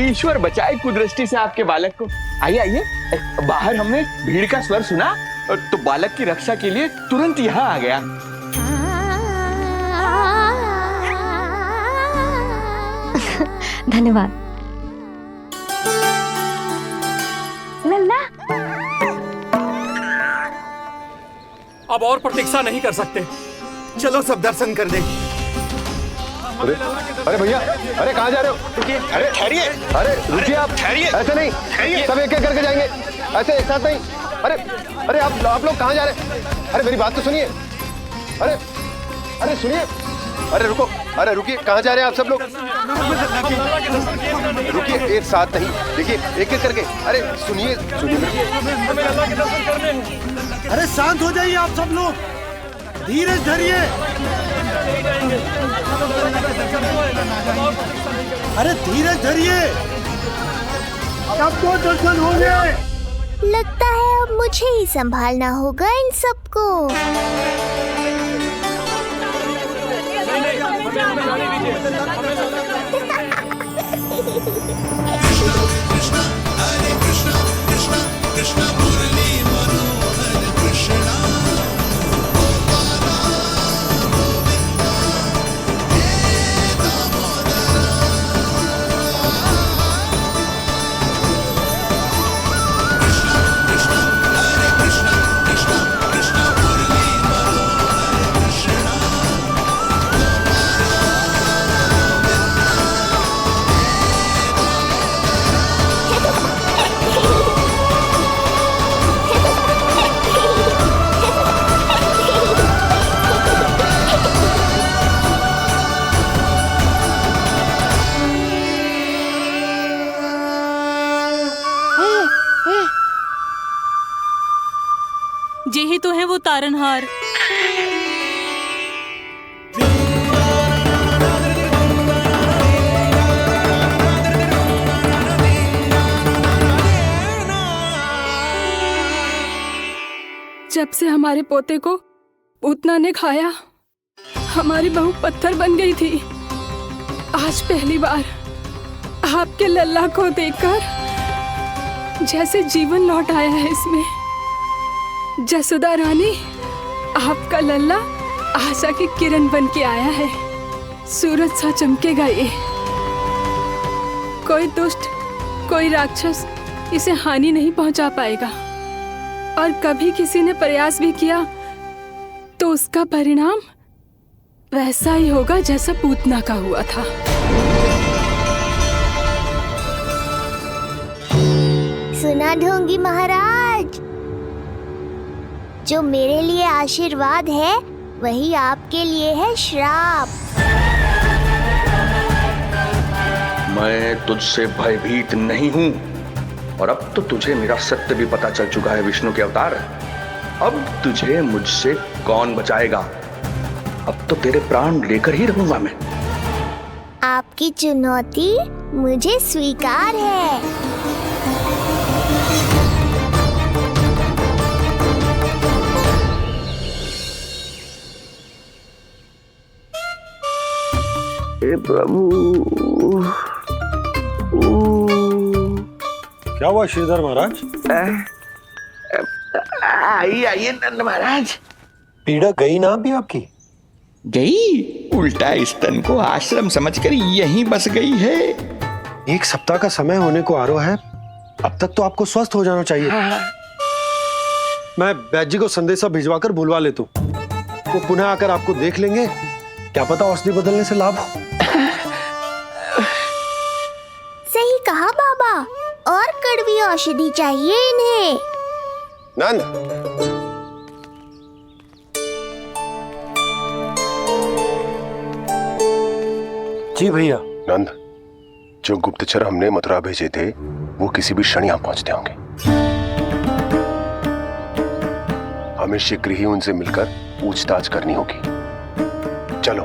ईश्वर बचाए कुदृष्टि से आपके बालक को। आइए आइए, बाहर हमने भीड़ का स्वर सुना तो बालक की रक्षा के लिए तुरंत यहाँ आ गया। धन्यवाद। लल्ला, अब और प्रतीक्षा नहीं कर सकते, चलो सब दर्शन कर लें। अरे भैया, अरे कहाँ जा रहे हो? अरे ठहरिए, अरे रुकिए, आप ठहरिए, ऐसे नहीं, सब एक एक करके जाएंगे, ऐसे एक साथ नहीं। अरे अरे आप लोग कहाँ जा रहे हैं? अरे मेरी बात तो सुनिए। अरे अरे सुनिए, अरे रुको, अरे रुकिए, कहाँ जा रहे हैं आप सब लोग? रुकिए, एक साथ नहीं, देखिए एक एक करके। अरे सुनिए सुनिए, अरे शांत हो जाइए आप सब लोग, धीरज धरिए। अरे धीरज धरिए, सबको दर्शन होंगे। लगता है अब मुझे ही संभालना होगा इन सबको। यही तो है वो तारनहार। जब से हमारे पोते को पूतना ने खाया, हमारी बहू पत्थर बन गई थी। आज पहली बार आपके लल्ला को देखकर जैसे जीवन लौट आया है इसमें। जसोदा रानी, आपका लल्ला आशा की किरण बन के आया है। सूरज सा चमकेगा ये। कोई दुष्ट, कोई राक्षस इसे हानि नहीं पहुंचा पाएगा। और कभी किसी ने प्रयास भी किया तो उसका परिणाम वैसा ही होगा जैसा पूतना का हुआ था। सुना ढोंगी महाराज, जो मेरे लिए आशीर्वाद है वही आपके लिए है श्राप। मैं तुझसे भयभीत नहीं हूं, और अब तो तुझे मेरा सत्य भी पता चल चुका है विष्णु के अवतार। अब तुझे मुझसे कौन बचाएगा? अब तो तेरे प्राण लेकर ही रहूंगा मैं। आपकी चुनौती मुझे स्वीकार है। प्रभु, क्या हुआ श्रीधर महाराज? आइए आइए नंद महाराज। पीड़ा गई ना अभी आपकी? गई? उल्टा स्तन को आश्रम समझकर यहीं बस गई है। 1 सप्ताह का समय होने को आ रहा है, अब तक तो आपको स्वस्थ हो जाना चाहिए। मैं वैद्य जी को संदेशा भिजवाकर बुलवा लेता हूँ। वो पुनः आकर आपको देख लेंगे, क्या पता औषधि बदलने से लाभ हो। सही कहा बाबा, और कड़वी औषधि चाहिए इन्हें। नंद, जी भैया। नंद, जो गुप्तचर हमने मथुरा भेजे थे वो किसी भी क्षण यहाँ पहुंचते होंगे। हमें शीघ्र ही उनसे मिलकर पूछताछ करनी होगी। चलो।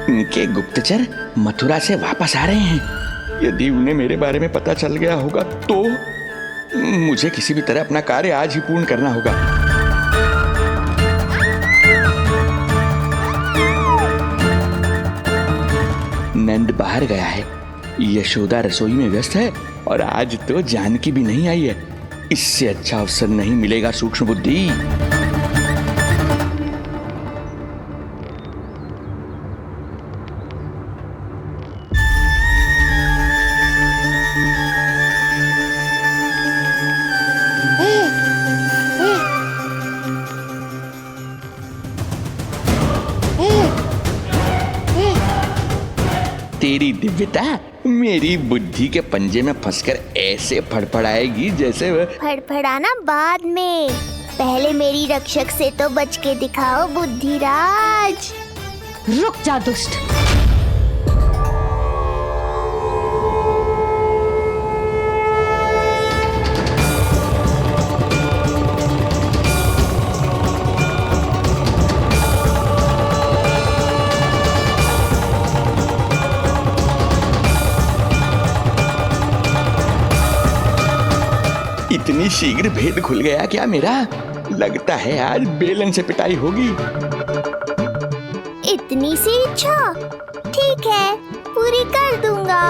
उनके गुप्तचर मथुरा से वापस आ रहे हैं। यदि उन्हें मेरे बारे में पता चल गया होगा तो मुझे किसी भी तरह अपना कार्य आज ही पूर्ण करना होगा। नंद बाहर गया है, यशोदा रसोई में व्यस्त है और आज तो जानकी भी नहीं आई है। इससे अच्छा अवसर नहीं मिलेगा सूक्ष्म बुद्धि। तेरी दिव्यता मेरी बुद्धि के पंजे में फंसकर ऐसे फड़फड़ाएगी जैसे वह। फड़फड़ाना बाद में, पहले मेरी रक्षक से तो बच के दिखाओ बुद्धिराज। रुक जा दुष्ट। इतनी शीघ्र भेद खुल गया क्या मेरा? लगता है आज बेलन से पिटाई होगी। इतनी सी इच्छा? ठीक है, पूरी कर दूंगा।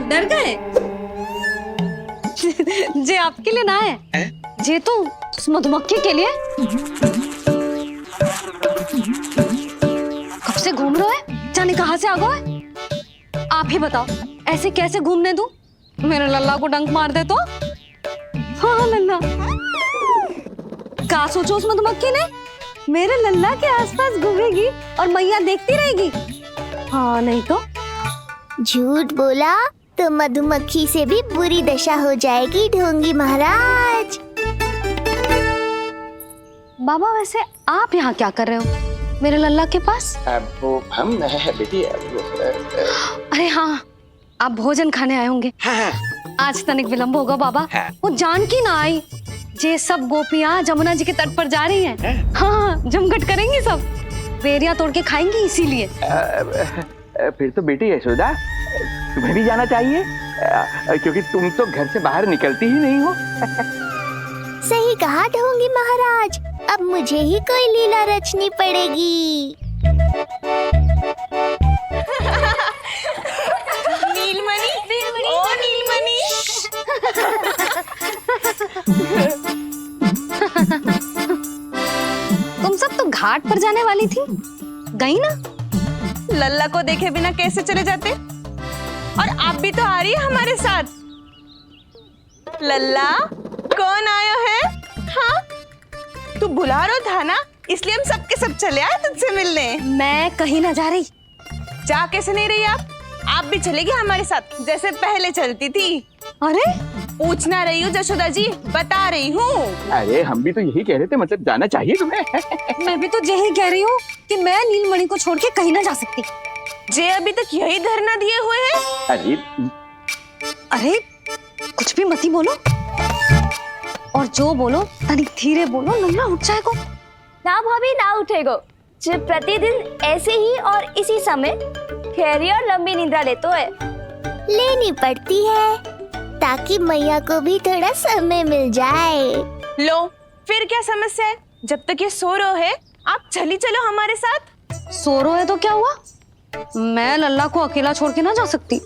डर गए? जे आपके लिए ना है, जे तो उस मधुमक्खी के लिए। कब से घूम रहे हो? जाने कहाँ से आ गए? आप ही बताओ, ऐसे कैसे घूमने दूं? मेरे लल्ला को डंक मार दे तो? हाँ लल्ला, क्या सोचो उस मधुमक्खी ने? मेरे लल्ला के आसपास घूमेगी और मैया देखती रहेगी। हाँ नहीं तो? झूठ बोला तो मधुमक्खी से भी बुरी दशा हो जाएगी ढोंगी महाराज। बाबा वैसे आप यहाँ क्या कर रहे हो मेरे लल्ला के पास? वो हम बेटी। अरे हाँ, आप भोजन खाने आए होंगे। हाँ। आज तनिक विलंब होगा बाबा। हाँ। वो जानकी ना आई, जे सब गोपियाँ जमुना जी के तट पर जा रही हैं। हाँ, जमघट करेंगी सब, बेरिया तोड़ के खाएंगी इसीलिए। फिर तो बेटी यशोदा तुम्हें भी जाना चाहिए, क्योंकि तुम तो घर से बाहर निकलती ही नहीं हो। सही कहा ढोंगी महाराज, अब मुझे ही कोई लीला रचनी पड़ेगी। नीलमणि, ओ नीलमणि। तुम सब तो घाट पर जाने वाली थी, गई ना? लल्ला को देखे बिना कैसे चले जाते? और आप भी तो आ रही है हमारे साथ। लल्ला, कौन आयो है? हाँ, तू बुला रहा था ना, इसलिए हम सब के सब चले आए तुझसे मिलने। मैं कहीं ना जा रही। जा कैसे नहीं रही आप भी चलेगी हमारे साथ जैसे पहले चलती थी। अरे पूछना रही हूँ जशोदा जी, बता रही हूँ। अरे हम भी तो यही कह रहे थे, मतलब जाना चाहिए तुम्हें। मैं भी तो यही कह रही हूँ कि मैं नीलमणि को छोड़ के कहीं ना जा सकती। जे अभी तक यही धरना दिए हुए हैं। अरे कुछ भी मती बोलो, और जो बोलो तनिक धीरे बोलो, लल्ला उठ जाएगा। ना भाभी ना उठेगो, जो प्रतिदिन ऐसे ही और इसी समय गहरी और लंबी निद्रा लेते है। लेनी पड़ती है ताकि मैया को भी थोड़ा समय मिल जाए। लो, फिर क्या समस्या है? जब तक ये सो रहे है, आप चली चलो हमारे साथ। सो रहे है तो क्या हुआ? मैं लल्ला को अकेला छोड़ के ना जा सकती।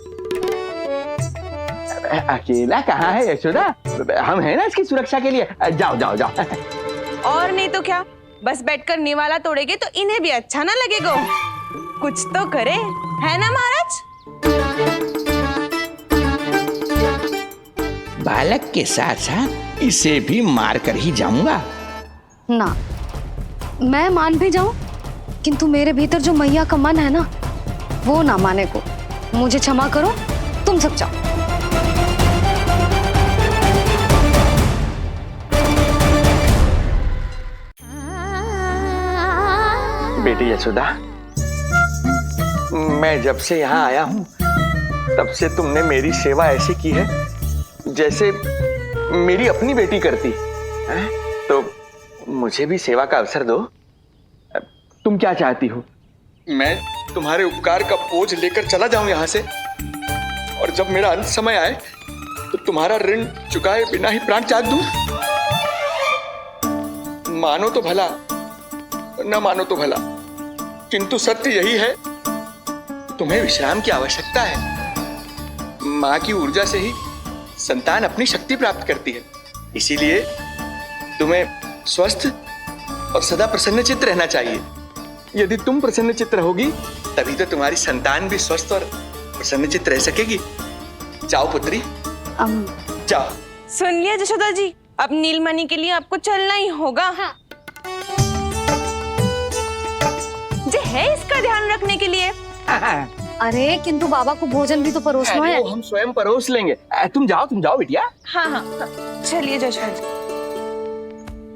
अकेला कहाँ है यशोदा, हम हैं ना इसकी सुरक्षा के लिए। जाओ जाओ जाओ। और नहीं तो क्या, बस बैठकर निवाला तोड़ेगे तो इन्हें भी अच्छा ना लगेगा। कुछ तो करे, है ना महाराज? बालक के साथ साथ इसे भी मार कर ही जाऊंगा। ना, मैं मान भी जाऊं, किंतु मेरे भीतर जो मैया का मन है ना, वो ना माने को। मुझे क्षमा करो, तुम सब जाओ। बेटी यशोदा, मैं जब से यहाँ आया हूँ तब से तुमने मेरी सेवा ऐसी की है जैसे मेरी अपनी बेटी करती है। तो मुझे भी सेवा का अवसर दो। तुम क्या चाहती हो? मैं तुम्हारे उपकार का बोझ लेकर चला जाऊं यहाँ से, और जब मेरा अंत समय आए तो तुम्हारा ऋण चुकाए बिना ही प्राण त्याग दूं। मानो तो भला, न मानो तो भला, किंतु सत्य यही है, तुम्हें विश्राम की आवश्यकता है। माँ की ऊर्जा से ही संतान अपनी शक्ति प्राप्त करती है। इसीलिए तुम्हें स्वस्थ और सदा प्रसन्नचित्त रहना चाहिए। यदि तुम प्रसन्नचित्त रहोगी तभी तो तुम्हारी संतान भी स्वस्थ और प्रसन्नचित्त रह सकेगी। जाओ पुत्री, जाओ। सुन लिया यशोदा जी, अब नीलमणि के लिए आपको चलना ही होगा। हाँ। जे है इसका ध्यान रखने के लिए। अरे किंतु बाबा को भोजन भी तो परोसना है। हम स्वयं परोस लेंगे। तुम जाओ बिटिया। हाँ हाँ, चलिए यशोदा जी।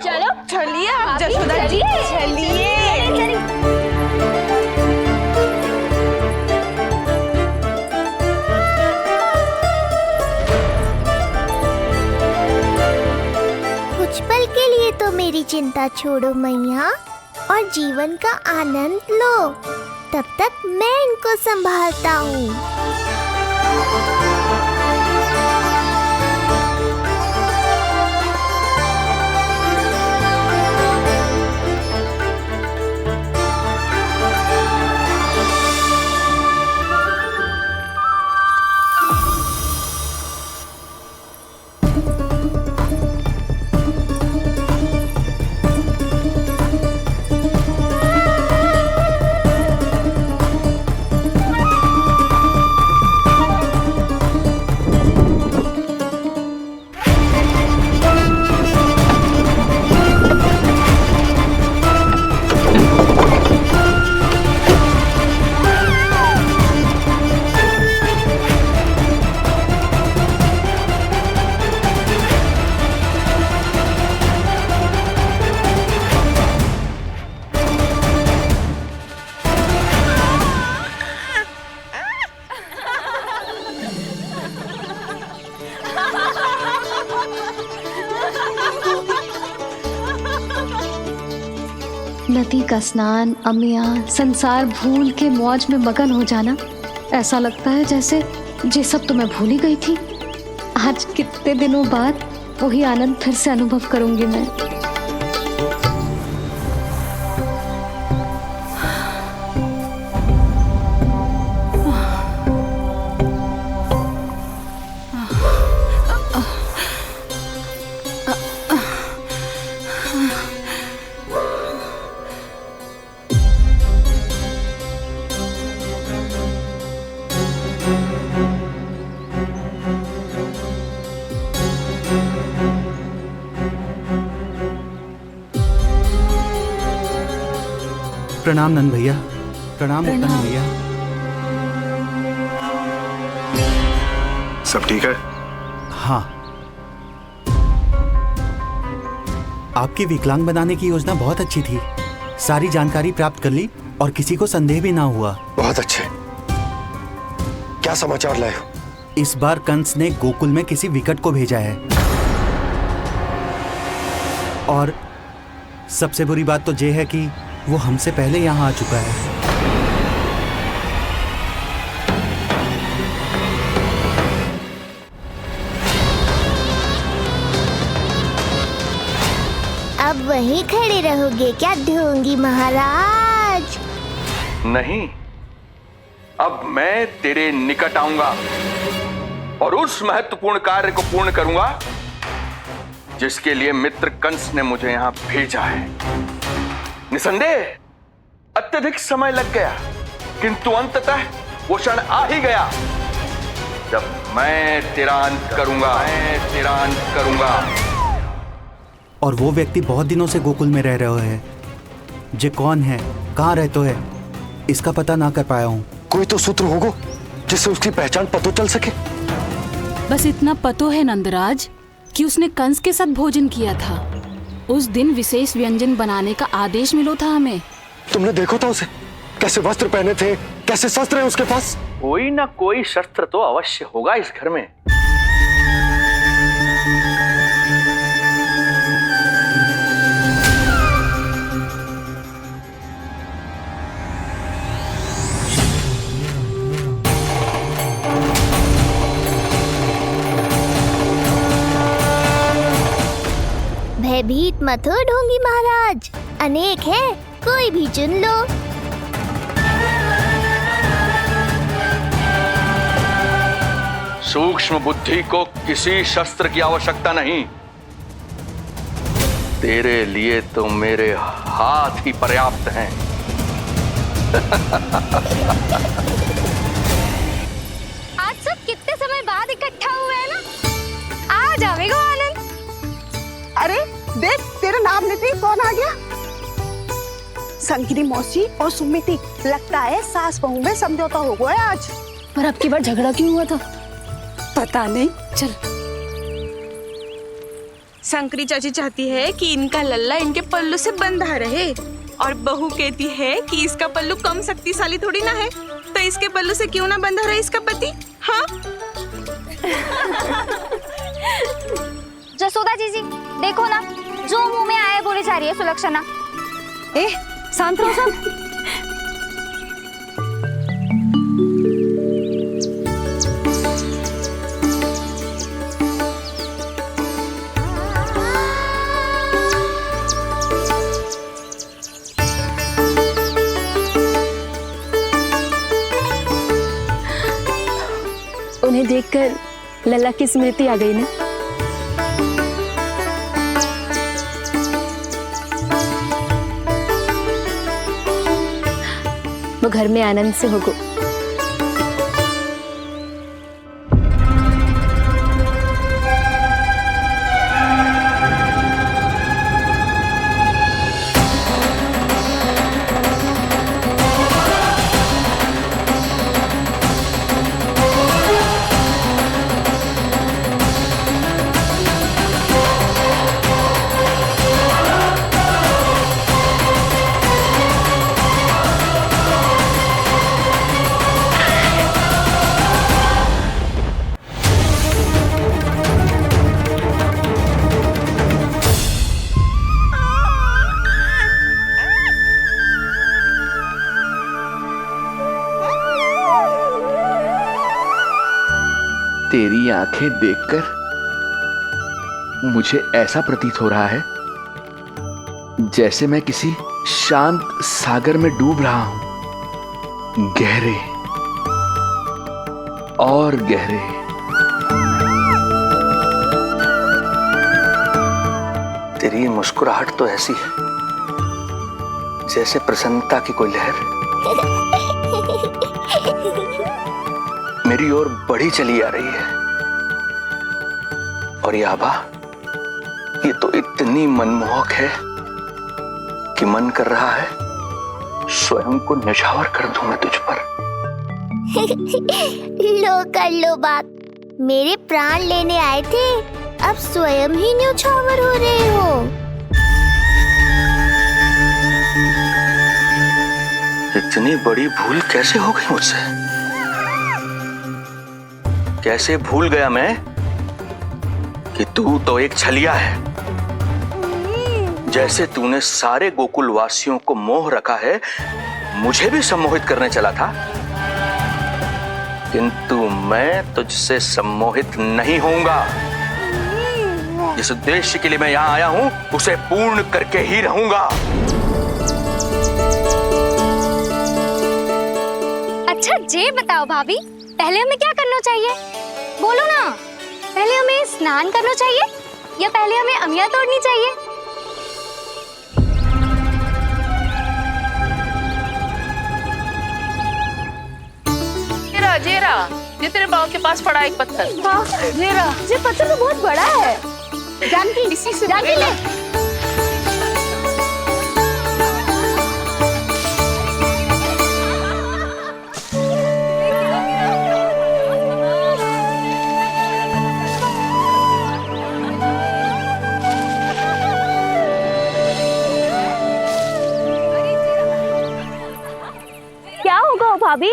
चलो चलिए आप यशोदा जी, चलिए। कुछ पल के लिए तो मेरी चिंता छोड़ो मैया और जीवन का आनंद लो। तब तक मैं इनको संभालता हूँ। नदी का स्नान, अमिया, संसार भूल के मौज में मगन हो जाना, ऐसा लगता है जैसे ये सब तो मैं भूल ही गई थी। आज कितने दिनों बाद वही आनंद फिर से अनुभव करूंगी मैं। प्रणाम नंद भैया। प्रणाम उत्तम भैया। सब ठीक है? हाँ। आपकी विकलांग बनाने की योजना बहुत अच्छी थी। सारी जानकारी प्राप्त कर ली और किसी को संदेह भी ना हुआ। बहुत अच्छे। क्या समाचार लाए हो? इस बार कंस ने गोकुल में किसी विकट को भेजा है, और सबसे बुरी बात तो ये है कि वो हमसे पहले यहाँ आ चुका है। अब वहीं खड़े रहोगे क्या ढोंगी महाराज? नहीं, अब मैं तेरे निकट आऊंगा और उस महत्वपूर्ण कार्य को पूर्ण करूंगा जिसके लिए मित्र कंस ने मुझे यहाँ भेजा है। निसंदेह अत्यधिक समय लग गया, किंतु अंततः वो क्षण आ ही गया जब मैं तेरा अंत करूंगा। और वो व्यक्ति बहुत दिनों से गोकुल में रह रहे हैं। जे कौन है, कहाँ रहते है, इसका पता ना कर पाया हूँ। कोई तो सूत्र होगा जिससे उसकी पहचान पता चल सके। बस इतना पतो है नंदराज कि उसने कंस के साथ भोजन किया था। उस दिन विशेष व्यंजन बनाने का आदेश मिलो था हमें। तुमने देखो था उसे, कैसे वस्त्र पहने थे, कैसे शस्त्र है उसके पास। कोई ना कोई शस्त्र तो अवश्य होगा इस घर में। भयभीत मत हो ढोंगी महाराज, अनेक है, कोई भी चुन लो। सूक्ष्म बुद्धि को किसी शस्त्र की आवश्यकता नहीं। तेरे लिए तो मेरे हाथ ही पर्याप्त हैं। आज सब कितने समय बाद इकट्ठा हुए हैं ना, आ जाएगा आनंद। अरे देख, तेरा नाम लेते ही कौन आ गया? संगिनी मौसी और सुमिति, लगता है सास बहू में समझौता हो गया आज। पर अब की बार झगड़ा क्यों हुआ था? पता नहीं। चल। शंकरी चाची चाहती है कि इनका लल्ला इनके पल्लू से बंधा रहे, और बहू कहती है कि इसका पल्लू कम शक्तिशाली थोड़ी ना है, तो इसके पल्लू से क्यों ना बंधा रहे इसका पति। हाँ जसोदा जीजी देखो ना, जो मुंह में आए बोली जा रही है सुलक्षणा। शांत रहो सब। उन्हें देखकर लल्ला की स्मृति आ गई ना। वो घर में आनंद से होगो। तेरी आंखें देखकर मुझे ऐसा प्रतीत हो रहा है जैसे मैं किसी शांत सागर में डूब रहा हूं, गहरे और गहरे। तेरी मुस्कुराहट तो ऐसी है जैसे प्रसन्नता की कोई लहर मेरी ओर बढ़ी चली आ रही है। और ये आभा, ये तो इतनी मनमोहक है कि मन कर रहा है स्वयं को न्यौछावर कर दूं मैं तुझ पर। लो कर लो बात, मेरे प्राण लेने आए थे, अब स्वयं ही न्यौछावर हो रहे हो। इतनी बड़ी भूल कैसे हो गई मुझसे? कैसे भूल गया मैं कि तू तो एक छलिया है। जैसे तूने सारे गोकुल वासियों को मोह रखा है, मुझे भी सम्मोहित करने चला था, किंतु मैं तुझसे सम्मोहित नहीं होऊंगा। जिस उद्देश्य के लिए मैं यहां आया हूं उसे पूर्ण करके ही रहूंगा। अच्छा जे बताओ भाभी, पहले हमें क्या करना चाहिए? बोलो ना। पहले हमें स्नान करना चाहिए या पहले हमें अमिया तोड़नी चाहिए? जेरा, ये तेरे बाव के पास पड़ा एक पत्थर। हाँ, ये पत्थर तो बहुत बड़ा है। जानकी, इसी से जानकी ले। क्या होगा भाभी?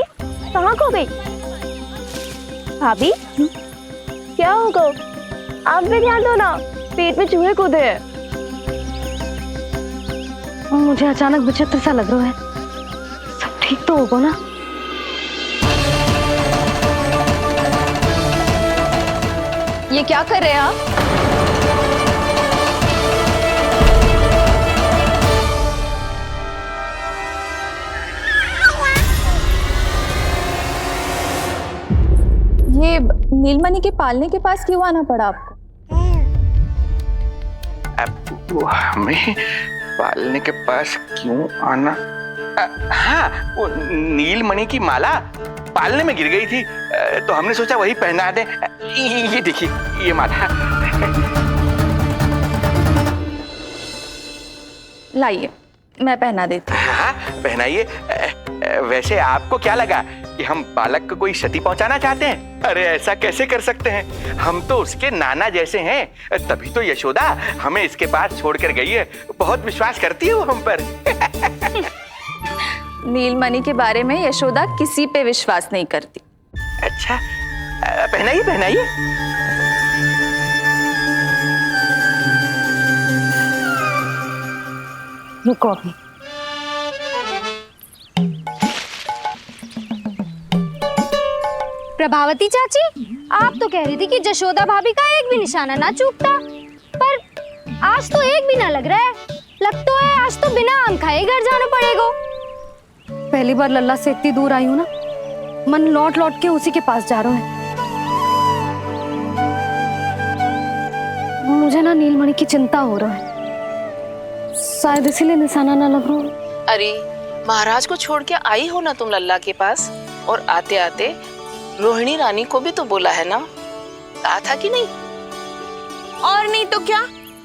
कहाँ खो गई भाभी? क्या होगा? आप भी ध्यान दो ना, पेट में चूहे कूदे हैं। मुझे अचानक विचित्र सा लग रहा है। सब ठीक तो होगा ना? ये क्या कर रहे हैं आप? ये नीलमणि के पालने के पास क्यों आना पड़ा आपको? अब वो हमें पालने के पास क्यों आना? हाँ, वो नीलमणि की माला पालने में गिर गई थी, तो हमने सोचा वही पहना दे। ये देखिए, ये माला। लाइए, मैं पहना देती हूँ। हाँ, पहनाइए। वैसे आपको क्या लगा कि हम बालक को कोई क्षति पहुंचाना चाहते हैं? अरे ऐसा कैसे कर सकते हैं? हम तो उसके नाना जैसे हैं, तभी तो यशोदा हमें इसके पास छोड़कर गई है। बहुत विश्वास करती है वो हम पर। नीलमणि के बारे में यशोदा किसी पे विश्वास नहीं करती। अच्छा, पहनाइए पहनाइए। रुको अभी। प्रभावती चाची, आप तो कह रही थी कि जशोदा भाभी का एक भी निशाना ना चूकता, पर आज तो एक भी ना लग रहा है। लग तो है आज तो बिना आम खाए घर जाना पड़ेगा। पहली बार लल्ला से इतनी दूर आई हूँ ना, मन लौट लौट के उसी के पास जा रहा है। मुझे ना नीलमणि की चिंता हो रहा है, शायद इसीलिए निशाना ना लग रहा। अरे महाराज को छोड़ के आई हो ना तुम लल्ला के पास, और आते आते रोहिणी रानी को भी तो बोला है ना, कहा था कि नहीं? और नहीं तो क्या,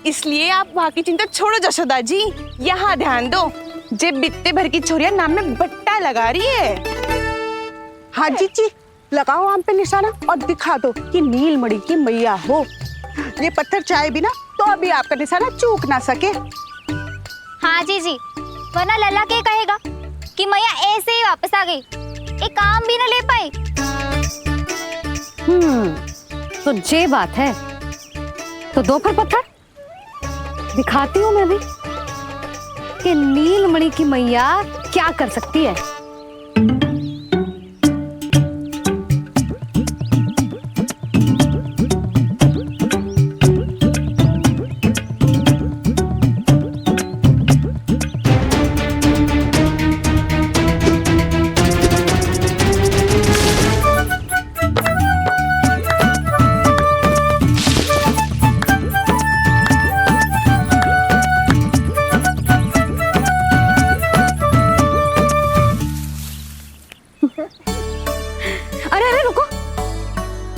इसलिए आप वहाँ की चिंता छोड़ो जशोदा जी, यहाँ ध्यान दो। जे बित्ते भर की छोरिया नाम में बट्टा लगा रही है। हाँ जी, लगाओ आम पे निशाना और दिखा दो कि नीलमणि की मैया हो। ये पत्थर चाहे भी ना तो अभी आपका निशाना चूक ना सके। हाँ जी, वरना लल्ला क्या कहेगा कि मैया ऐसे ही वापस आ गई, एक काम भी ना ले पाई। तो ये बात है, तो दो फिर पत्थर दिखाती हूँ मैं भी कि नीलमणि की मैया क्या कर सकती है। अरे रुको,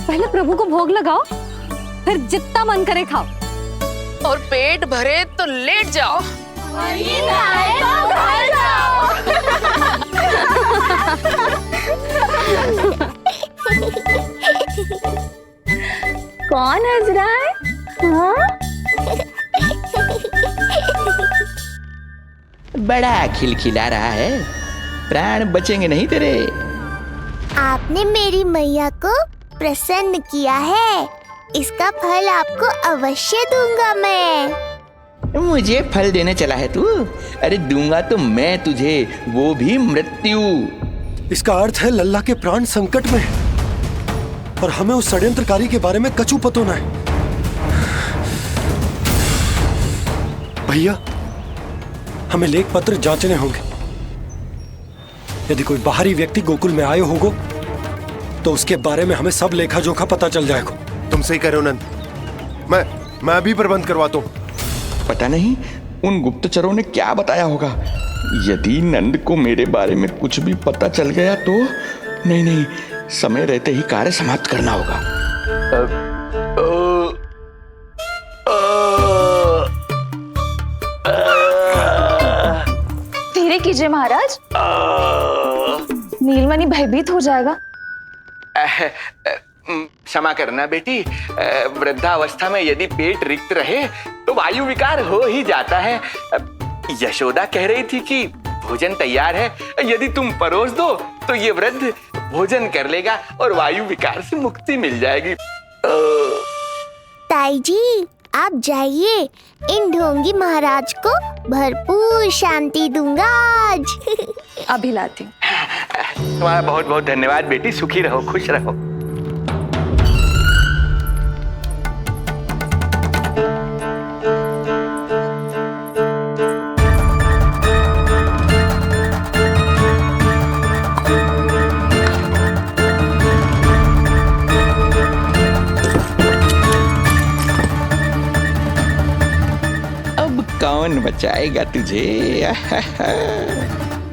पहले प्रभु को भोग लगाओ, फिर जितना मन करे खाओ, और पेट भरे तो लेट जाओ। कौन हंस रहा है? हाँ? बड़ा खिलखिला रहा है, प्राण बचेंगे नहीं तेरे। आपने मेरी मैया को प्रसन्न किया है, इसका फल आपको अवश्य दूंगा मैं। मुझे फल देने चला है तू? अरे दूंगा तो मैं तुझे, वो भी मृत्यु। इसका अर्थ है लल्ला के प्राण संकट में है और हमें उस षड्यंत्रकारी के बारे में कचू पतोना है। भैया, हमें लेख पत्र जांचने होंगे। यदि कोई बाहरी व्यक्ति गोकुल में आए होगो तो उसके बारे में हमें सब लेखा जोखा पता चल जाएगा। तुम सही कह रहे हो नंद। मैं अभी प्रबंध करवाता हूँ। पता नहीं उन गुप्तचरों ने क्या बताया होगा। यदि नंद को मेरे बारे में कुछ भी पता चल गया तो नहीं, समय रहते ही कार्य समाप्त करना होगा। धीरे कीजिए महाराज, नीलमणि भयभीत हो जाएगा। क्षमा करना बेटी, वृद्धावस्था में यदि पेट रिक्त रहे तो वायु विकार हो ही जाता है। यशोदा कह रही थी कि भोजन तैयार है, यदि तुम परोस दो तो ये वृद्ध भोजन कर लेगा और वायु विकार से मुक्ति मिल जाएगी। ताई जी आप जाइए, इन ढोंगी महाराज को भरपूर शांति दूंगा आज। अभी लाती हूँ। तुम्हारा बहुत बहुत धन्यवाद बेटी, सुखी रहो, खुश रहो। कौन बचाएगा तुझे?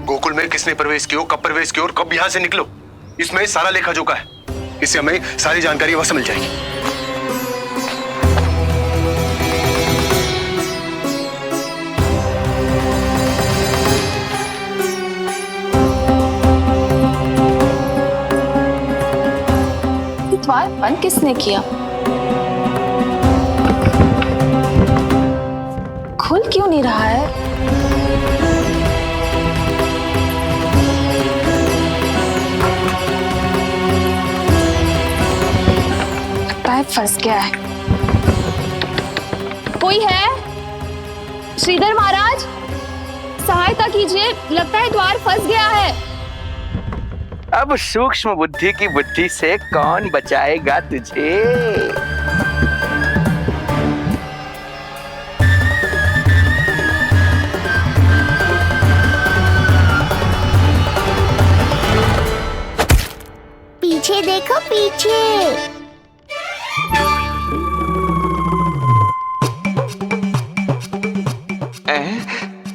गोकुल में किसने प्रवेश किया, कब प्रवेश किया और कब यहाँ से निकलो, इसमें सारा लेखा जोखा है। इससे हमें सारी जानकारी वहां से मिल जाएगी। द्वार बंद किसने किया? खुल क्यों नहीं रहा है? लगता है फंस गया है। कोई है? श्रीधर महाराज सहायता कीजिए, लगता है द्वार फंस गया है। अब सूक्ष्म बुद्धि की बुद्धि से कौन बचाएगा तुझे? पीछे देखो पीछे।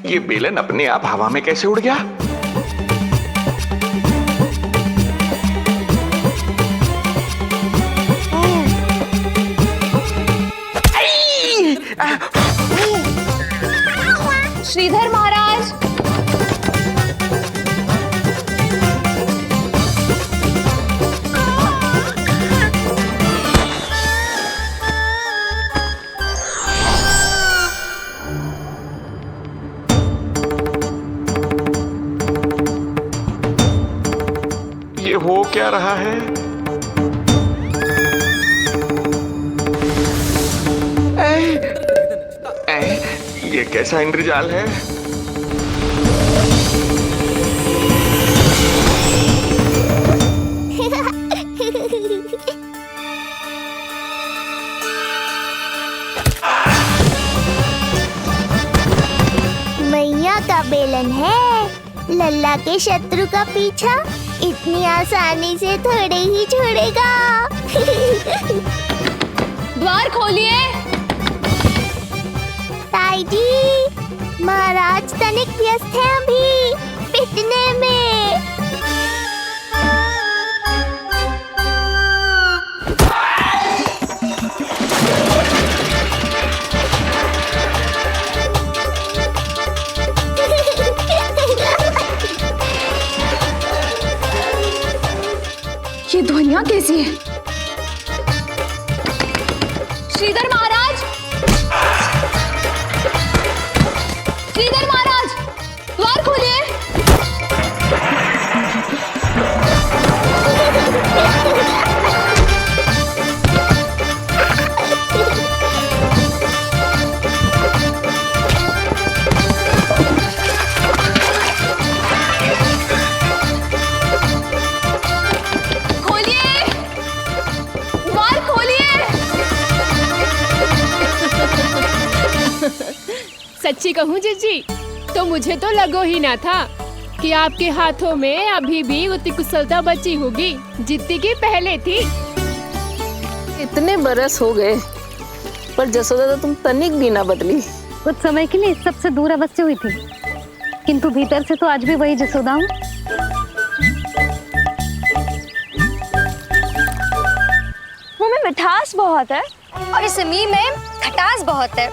ये बेलन अपने आप हवा में कैसे उड़ गया? श्रीधर महाराज हो क्या रहा है? ये कैसा इंद्रजाल है? मैया का बेलन है, लल्ला के शत्रु का पीछा इतनी आसानी से थोड़े ही छोड़ेगा। द्वार खोलिए। ताई जी महाराज तनिक व्यस्त हैं अभी पिटने में। ये ध्वनियां कैसी है? श्रीधर महाराज, श्रीधर महाराज, द्वार खोलिए। सच्ची कहूँ जीजी, तो मुझे तो लगो ही ना था कि आपके हाथों में अभी भी उतनी कुशलता बची होगी जितनी की पहले थी। इतने बरस हो गए, पर जसोदा तो तुम तनिक भी ना बदली। कुछ समय के लिए सबसे दूर अवश्य हुई थी, किंतु भीतर से तो आज भी वही जसोदा हूँ। मुंह में मिठास बहुत है और इस मी में खटास बहुत है।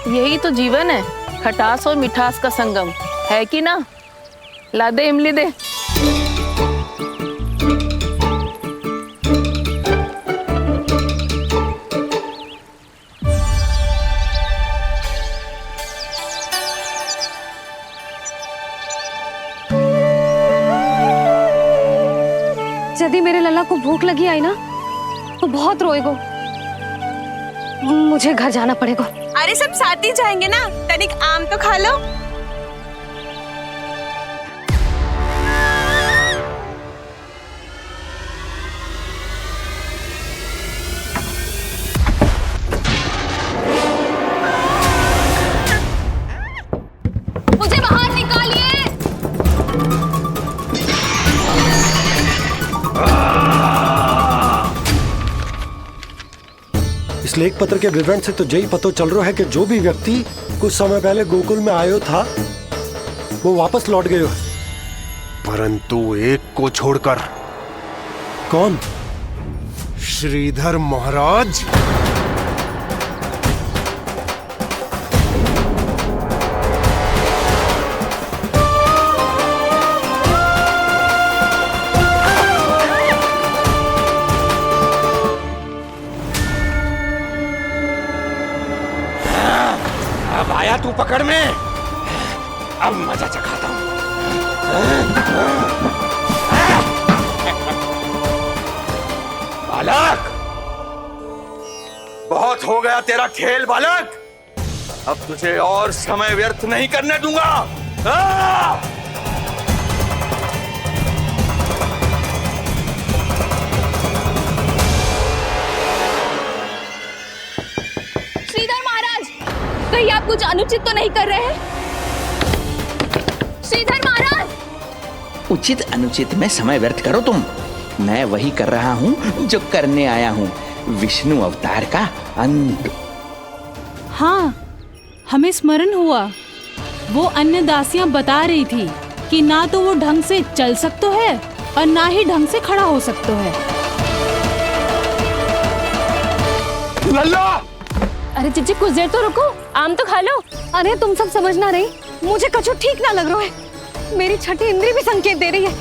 यही तो जीवन है, खटास और मिठास का संगम, है कि ना? ला दे इमली दे। यदि मेरे लल्ला को भूख लगी आई ना तो बहुत रोएगो। मुझे घर जाना पड़ेगा। अरे सब साथ ही जाएंगे ना, तनिक आम तो खा लो। मुझे बाहर निकालिए। इस लेख पत्र के विवरण से तो यही पता चल रहा है कि जो भी व्यक्ति कुछ समय पहले गोकुल में आयो था वो वापस लौट गयो है, परंतु एक को छोड़कर। कौन? श्रीधर महाराज। अब आया तू पकड़ में, अब मजा चखाता हूं। बालक, बहुत हो गया तेरा खेल बालक, अब तुझे और समय व्यर्थ नहीं करने दूंगा। श्रीधर महाराज, कहीं आप कुछ अनुचित तो नहीं कर रहे हैं? श्रीधर महाराज! उचित अनुचित में समय व्यर्थ करो तुम, मैं वही कर रहा हूँ जो करने आया हूँ, विष्णु अवतार का अंत। हाँ, हमें स्मरण हुआ, वो अन्य दासियां बता रही थी कि ना तो वो ढंग से चल सकते है और ना ही ढंग से खड़ा हो सकते है। लल्ला! अरे चिच्ची कुछ देर तो रुको, आम तो खा लो। अरे तुम सब समझ ना रही, मुझे कछु ठीक ना लग रहा है। मेरी छठी इंद्री भी संकेत दे रही है,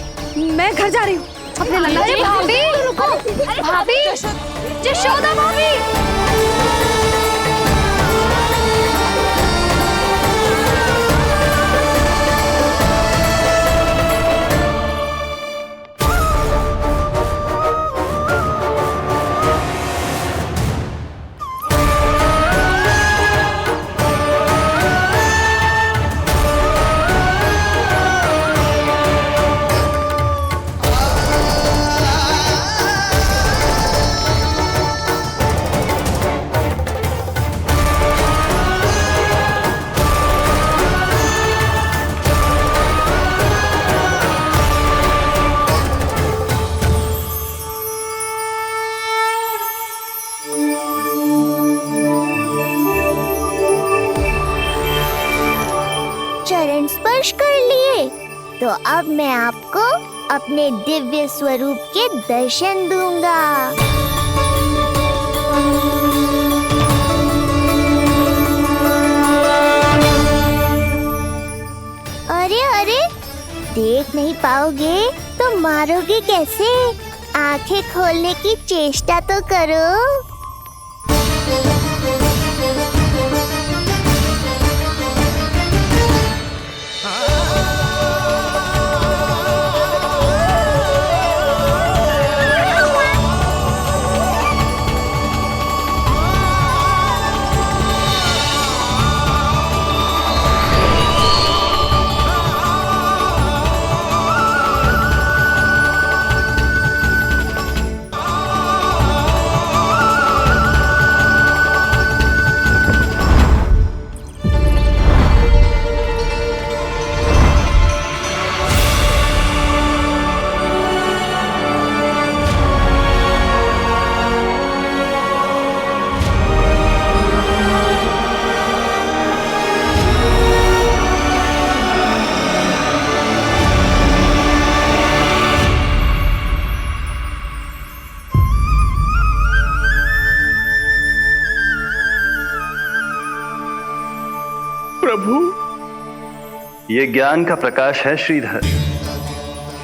मैं घर जा रही हूँ। अपने लल्ला। अरे भाभी रुको, भाभी, जशोदा भाभी। चरण स्पर्श कर लिए तो अब मैं आपको अपने दिव्य स्वरूप के दर्शन दूंगा। अरे अरे, देख नहीं पाओगे तो मारोगे कैसे? आंखें खोलने की चेष्टा तो करो। ये ज्ञान का प्रकाश है श्रीधर,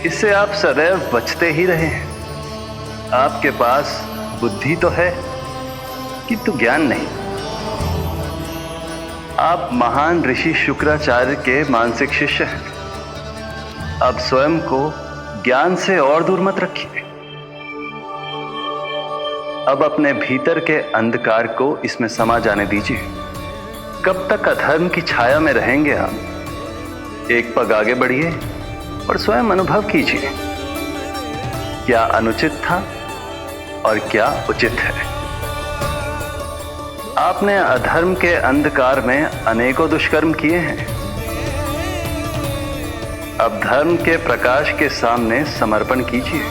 इससे आप सदैव बचते ही रहे हैं। आपके पास बुद्धि तो है किंतु ज्ञान नहीं। आप महान ऋषि शुक्राचार्य के मानसिक शिष्य हैं। अब स्वयं को ज्ञान से और दूर मत रखिए। अब अपने भीतर के अंधकार को इसमें समा जाने दीजिए। कब तक अधर्म की छाया में रहेंगे आप? एक पग आगे बढ़िए और स्वयं अनुभव कीजिए क्या अनुचित था और क्या उचित है। आपने अधर्म के अंधकार में अनेकों दुष्कर्म किए हैं। अब धर्म के प्रकाश के सामने समर्पण कीजिए।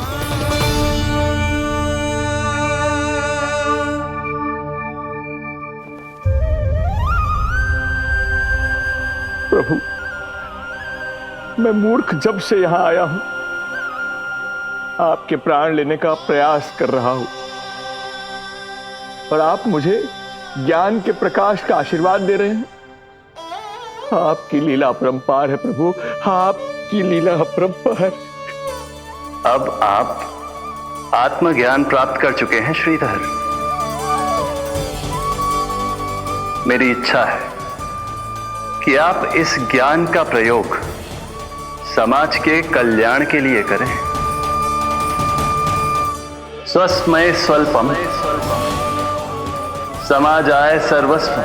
प्रभु, मैं मूर्ख जब से यहां आया हूं, आपके प्राण लेने का प्रयास कर रहा हूं, और आप मुझे ज्ञान के प्रकाश का आशीर्वाद दे रहे हैं। आपकी लीला अपरंपार है प्रभु, आपकी लीला अपरंपार। अब आप आत्मज्ञान प्राप्त कर चुके हैं श्रीधर। मेरी इच्छा है कि आप इस ज्ञान का प्रयोग समाज के कल्याण के लिए करें। स्वस्मय स्वल्पम समाजाय सर्वस्व,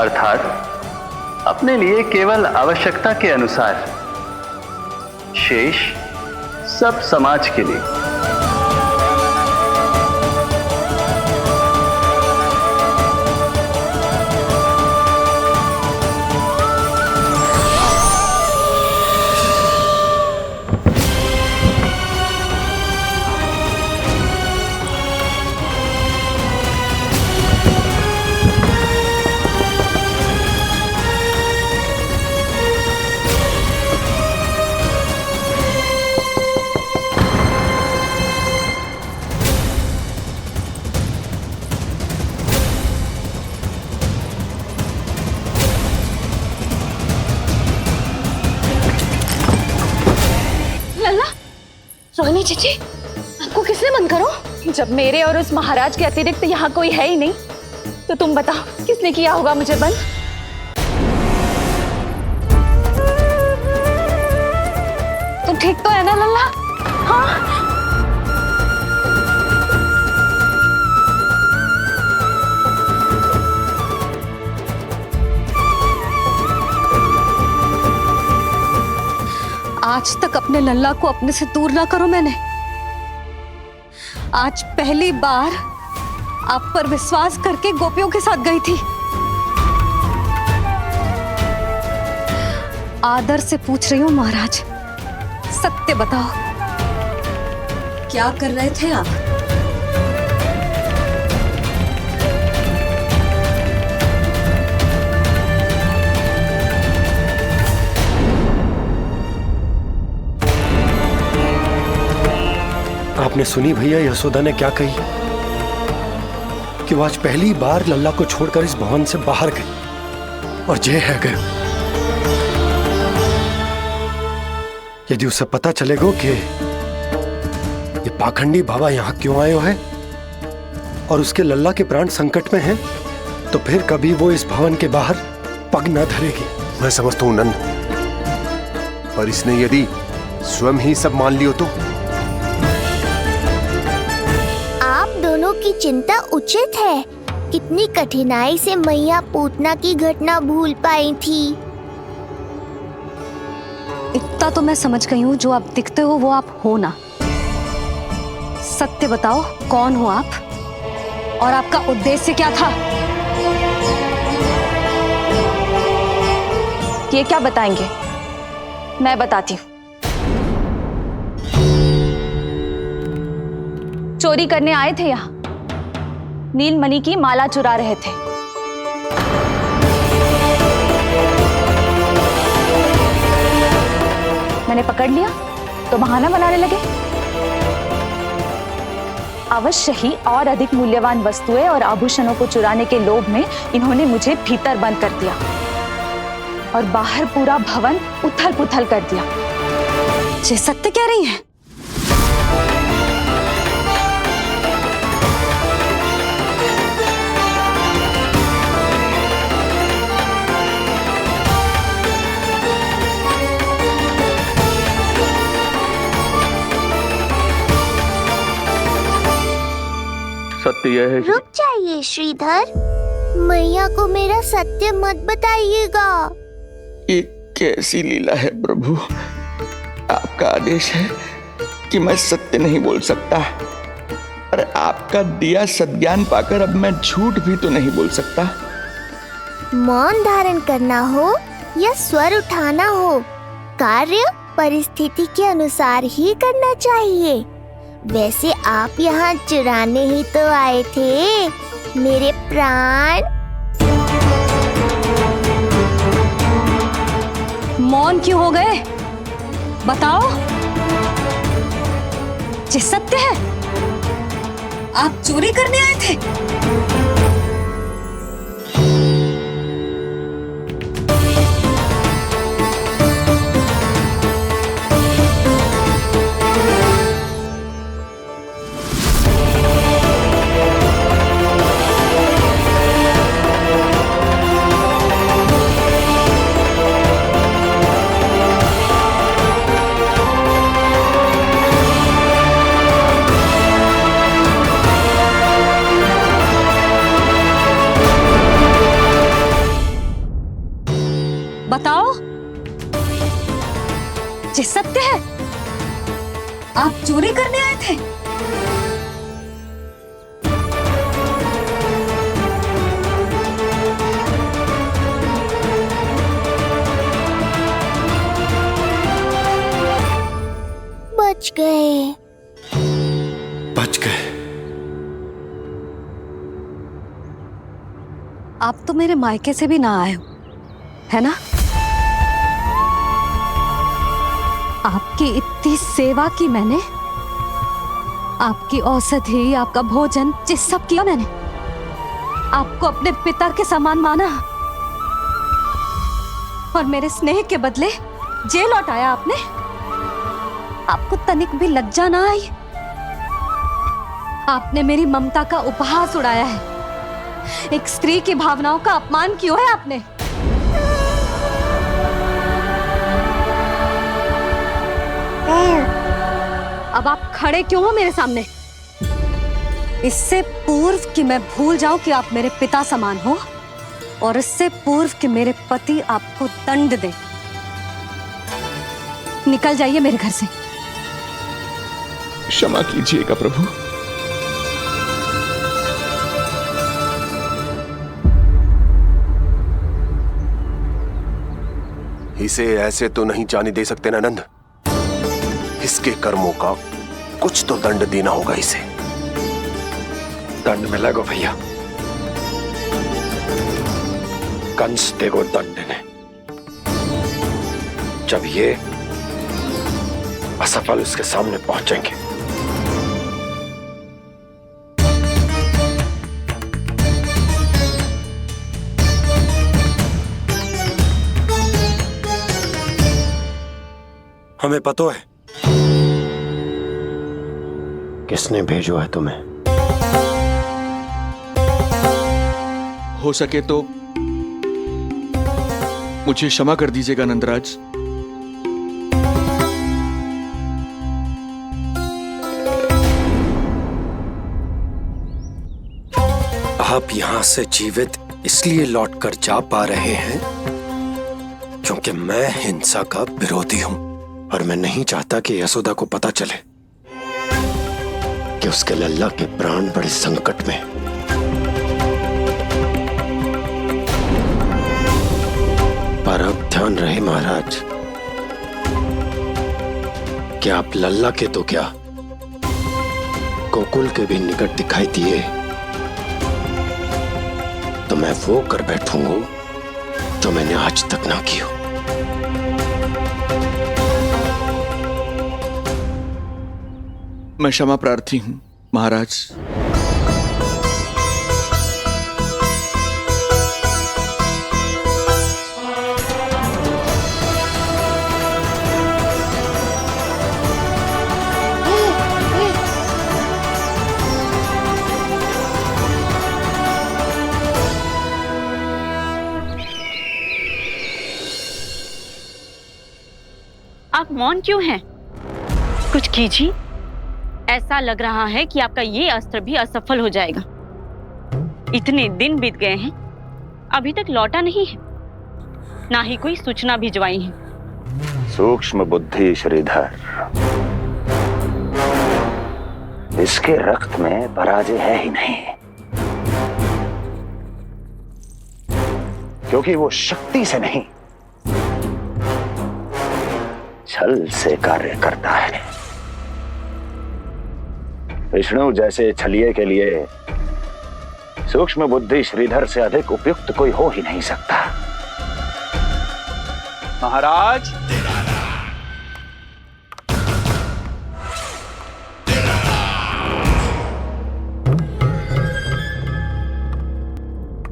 अर्थात अपने लिए केवल आवश्यकता के अनुसार, शेष सब समाज के लिए। रोहिणी जीजी, आपको किसने बंद करो? जब मेरे और उस महाराज के अतिरिक्त यहाँ कोई है ही नहीं, तो तुम बताओ किसने किया होगा मुझे बंद? तुम ठीक तो है ना लल्ला? हाँ? आज तक अपने लल्ला को अपने से दूर ना करो मैंने। आज पहली बार आप पर विश्वास करके गोपियों के साथ गई थी। आदर से पूछ रही हूँ महाराज, सत्य बताओ, क्या कर रहे थे आप? आपने सुनी भैया यशोदा ने क्या कही कि वो आज पहली बार लल्ला को छोड़कर इस भवन से बाहर गई और जय है गए। यदि उसे पता चलेगा कि ये पाखंडी बाबा यहां क्यों आए हैं और उसके लल्ला के प्राण संकट में हैं, तो फिर कभी वो इस भवन के बाहर पग न धरेगी। मैं समझता हूं नंद, पर इसने यदि स्वयं ही सब मान लियो तो? दोनों की चिंता उचित है। कितनी कठिनाई से मैया पूतना की घटना भूल पाई थी। इतना तो मैं समझ गई हूँ, जो आप दिखते हो वो आप हो ना। सत्य बताओ, कौन हो आप और आपका उद्देश्य क्या था? ये क्या बताएंगे? मैं बताती हूँ। चोरी करने आए थे यहाँ, नीलमणि की माला चुरा रहे थे। मैंने पकड़ लिया तो बहाना बनाने लगे। अवश्य ही और अधिक मूल्यवान वस्तुएं और आभूषणों को चुराने के लोभ में इन्होंने मुझे भीतर बंद कर दिया। और बाहर पूरा भवन उथल पुथल कर दिया। ये सत्य कह रही हैं? सत्य यह है। रुक जाइए श्रीधर, मैया को मेरा सत्य मत बताइएगा। ये कैसी लीला है प्रभु, आपका आदेश है कि मैं सत्य नहीं बोल सकता, पर आपका दिया सद्ज्ञान पाकर अब मैं झूठ भी तो नहीं बोल सकता। मौन धारण करना हो या स्वर उठाना हो, कार्य परिस्थिति के अनुसार ही करना चाहिए। वैसे आप यहाँ चुराने ही तो आए थे मेरे प्राण। मौन क्यों हो गए? बताओ, ये सत्य है? आप चोरी करने आए थे? बताओ, ये सत्य है? आप चोरी करने आए थे? बच गए। बच गए। आप तो मेरे मायके से भी ना आए हो, है ना? आपकी इतनी सेवा की मैंने, आपकी औषधि, आपका भोजन, ये सब किया मैंने। आपको अपने पिता के समान माना और मेरे स्नेह के बदले जेल लौटाया आपने। आपको तनिक भी लज्जा ना आई? आपने मेरी ममता का उपहास उड़ाया है। एक स्त्री की भावनाओं का अपमान किया है आपने। अब आप खड़े क्यों हो मेरे सामने? इससे पूर्व कि मैं भूल जाऊं कि आप मेरे पिता समान हो, और इससे पूर्व कि मेरे पति आपको दंड दे, निकल जाइए मेरे घर से। क्षमा कीजिएगा प्रभु। इसे ऐसे तो नहीं जाने दे सकते ना नंद। इसके कर्मों का कुछ तो दंड देना होगा इसे। दंड मिलेगा भैया, कंस देगो दंड ने। जब ये असफल उसके सामने पहुंचेंगे। हमें पता है किसने भेजो है तुम्हें। हो सके तो मुझे क्षमा कर दीजिएगा नंदराज। आप यहां से जीवित इसलिए लौटकर जा पा रहे हैं क्योंकि मैं हिंसा का विरोधी हूं, और मैं नहीं चाहता कि यशोदा को पता चले कि उसके लल्ला के प्राण बड़े संकट में। पर अब ध्यान रहे महाराज कि आप लल्ला के तो क्या, गोकुल के भी निकट दिखाई दिए तो मैं वो कर बैठूंगा जो मैंने आज तक ना की हो। मैं क्षमा प्रार्थी हूं महाराज। मौन क्यों हैं? कुछ कीजिए। ऐसा लग रहा है कि आपका ये अस्त्र भी असफल हो जाएगा। इतने दिन बीत गए हैं, अभी तक लौटा नहीं है, ना ही कोई सूचना भिजवाई है। सूक्ष्म बुद्धि श्रीधर, इसके रक्त में पराजय है ही नहीं, क्योंकि वो शक्ति से नहीं, छल से कार्य करता है। विष्णु जैसे छलिए के लिए सूक्ष्म बुद्धि श्रीधर से अधिक उपयुक्त कोई हो ही नहीं सकता। महाराज,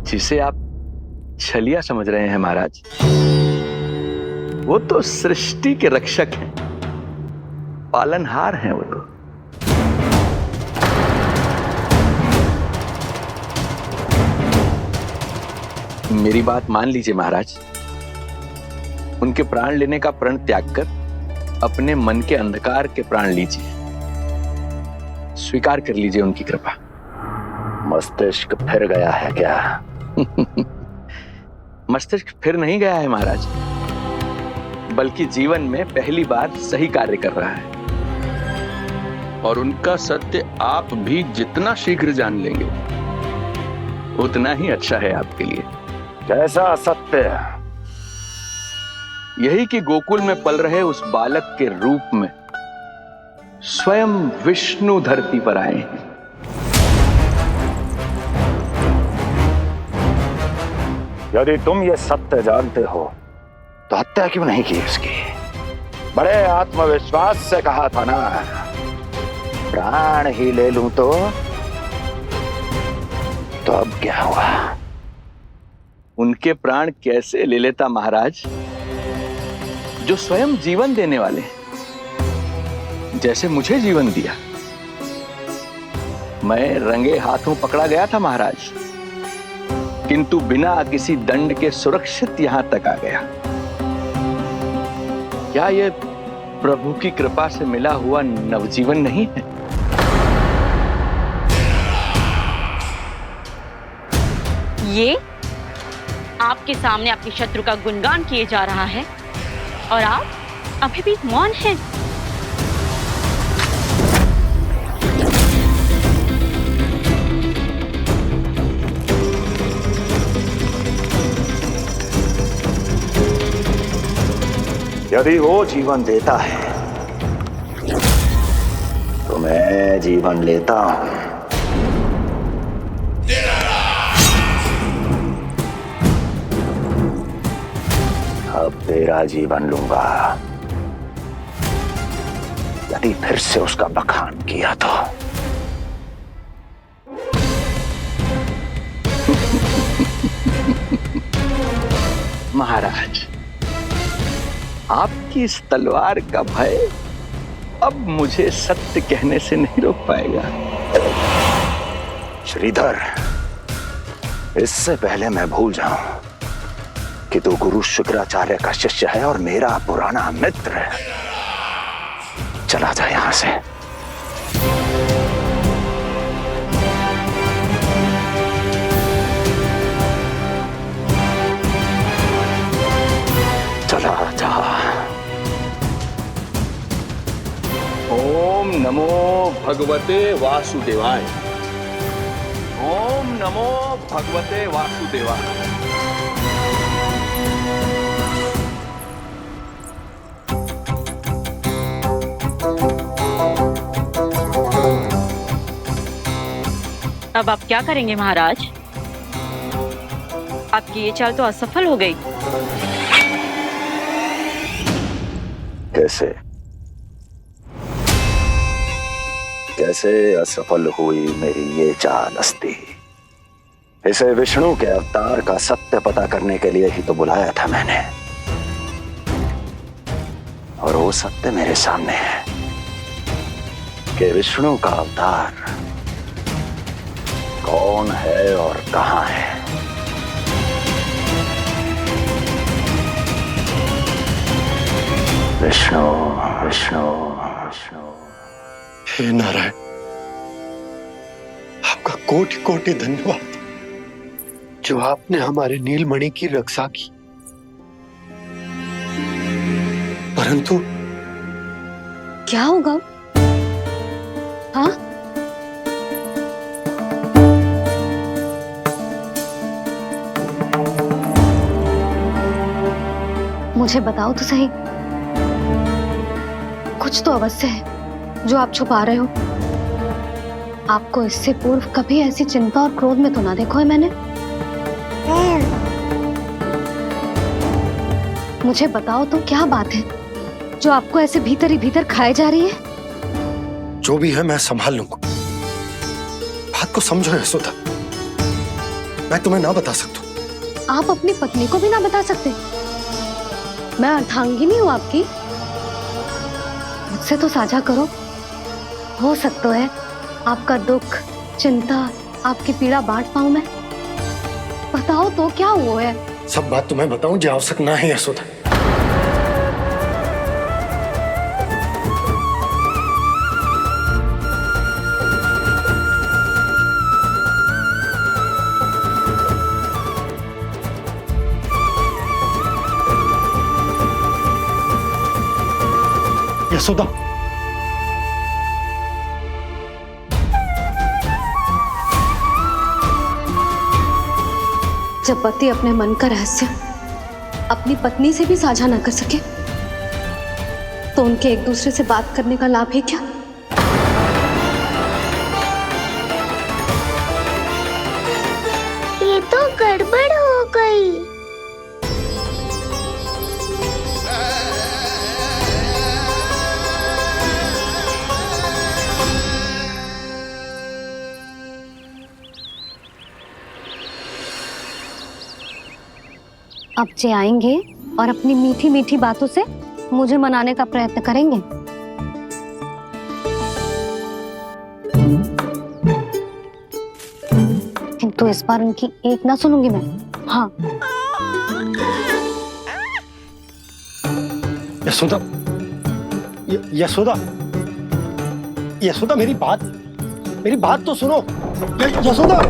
जिसे आप छलिया समझ रहे हैं महाराज, वो तो सृष्टि के रक्षक हैं, पालनहार हैं वो तो। मेरी बात मान लीजिए महाराज, उनके प्राण लेने का प्रण त्याग कर अपने मन के अंधकार के प्राण लीजिए, स्वीकार कर लीजिए उनकी कृपा। मस्तिष्क फिर गया है क्या? मस्तिष्क फिर नहीं गया है महाराज, बल्कि जीवन में पहली बार सही कार्य कर रहा है। और उनका सत्य आप भी जितना शीघ्र जान लेंगे उतना ही अच्छा है आपके लिए। कैसा सत्य? यही कि गोकुल में पल रहे उस बालक के रूप में स्वयं विष्णु धरती पर आए हैं। यदि तुम ये सत्य जानते हो तो हत्या क्यों नहीं की उसकी? बड़े आत्मविश्वास से कहा था ना, प्राण ही ले लूं तो अब क्या हुआ? उनके प्राण कैसे ले लेता महाराज, जो स्वयं जीवन देने वाले, जैसे मुझे जीवन दिया। मैं रंगे हाथों पकड़ा गया था महाराज, किंतु बिना किसी दंड के सुरक्षित यहां तक आ गया। क्या यह प्रभु की कृपा से मिला हुआ नवजीवन नहीं है? ये आपके सामने आपके शत्रु का गुणगान किए जा रहा है और आप अभी भी मौन हैं। यदि वो जीवन देता है तो मैं जीवन लेता हूं। अब तेरा जीवन लूंगा यदि फिर से उसका बखान किया तो। महाराज, आपकी इस तलवार का भय अब मुझे सत्य कहने से नहीं रोक पाएगा। श्रीधर, इससे पहले मैं भूल जाऊं कि तू गुरु शुक्राचार्य का शिष्य है और मेरा पुराना मित्र है, चला जा यहां से। चला जा। ओम नमो भगवते वासुदेवाय। ओम नमो भगवते वासुदेवाय। अब आप क्या करेंगे महाराज? आपकी ये चाल तो असफल हो गई। कैसे कैसे असफल हुई मेरी ये चाल अस्ति? इसे विष्णु के अवतार का सत्य पता करने के लिए ही तो बुलाया था मैंने, और वो सत्य मेरे सामने है कि विष्णु का अवतार कौन है और कहां है। विष्णु विष्णु विष्णु। हे नारायण, आपका कोटि कोटि धन्यवाद जो आपने हमारे नीलमणि की रक्षा की। परंतु क्या होगा? हाँ, मुझे बताओ तो सही, कुछ तो अवश्य है जो आप छुपा रहे हो। आपको इससे पूर्व कभी ऐसी चिंता और क्रोध में तो ना देखो है मैंने। मुझे बताओ तो क्या बात है जो आपको ऐसे भीतर ही भीतर खाए जा रही है? जो भी है मैं संभाल लूंगा। बात को समझो यशोदा, मैं तुम्हें ना बता सकता। आप अपनी पत्नी को भी ना बता सकते? मैं अर्धांगिनी हूँ आपकी, मुझसे तो साझा करो। हो सकता है आपका दुख, चिंता, आपकी पीड़ा बांट पाऊं मैं। बताओ तो क्या हुआ है? सब बात तुम्हें बताऊं जो आवश्यक ना है यशोदा। यशोदा, जब पति अपने मन का रहस्य अपनी पत्नी से भी साझा न कर सके तो उनके एक दूसरे से बात करने का लाभ है क्या? ये तो गड़बड़ हो गई। अब जे आएंगे और अपनी मीठी मीठी बातों से मुझे मनाने का प्रयत्न करेंगे। किंतु इस बार उनकी एक ना सुनूंगी मैं। हाँ, यशोदा, यशोदा, यशोदा, मेरी बात तो सुनो। यशोदा,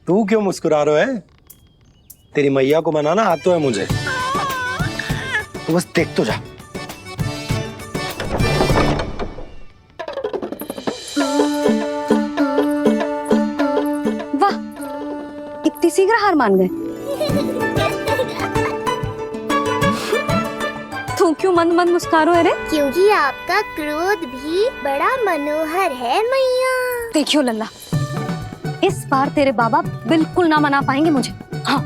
तू क्यों मुस्कुरा रहा है? तेरी मैया को मनाना आता है मुझे। तू बस देख तो जा। वाह, इतनी शीघ्र हार मान गए। तू क्यों मंद मंद मुस्कुरा रहे रे? क्योंकि आपका क्रोध भी बड़ा मनोहर है मैया। देखियो लल्ला, इस बार तेरे बाबा बिल्कुल ना मना पाएंगे मुझे। हाँ,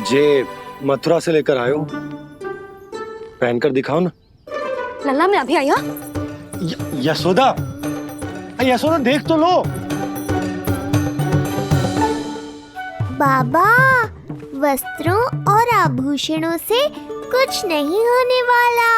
जे मथुरा से लेकर आयो, पहनकर दिखाओ ना। लल्ला मैं अभी आई। हाँ, यशोदा, यशोदा देख तो लो। बाबा, वस्त्रों और आभूषणों से कुछ नहीं होने वाला।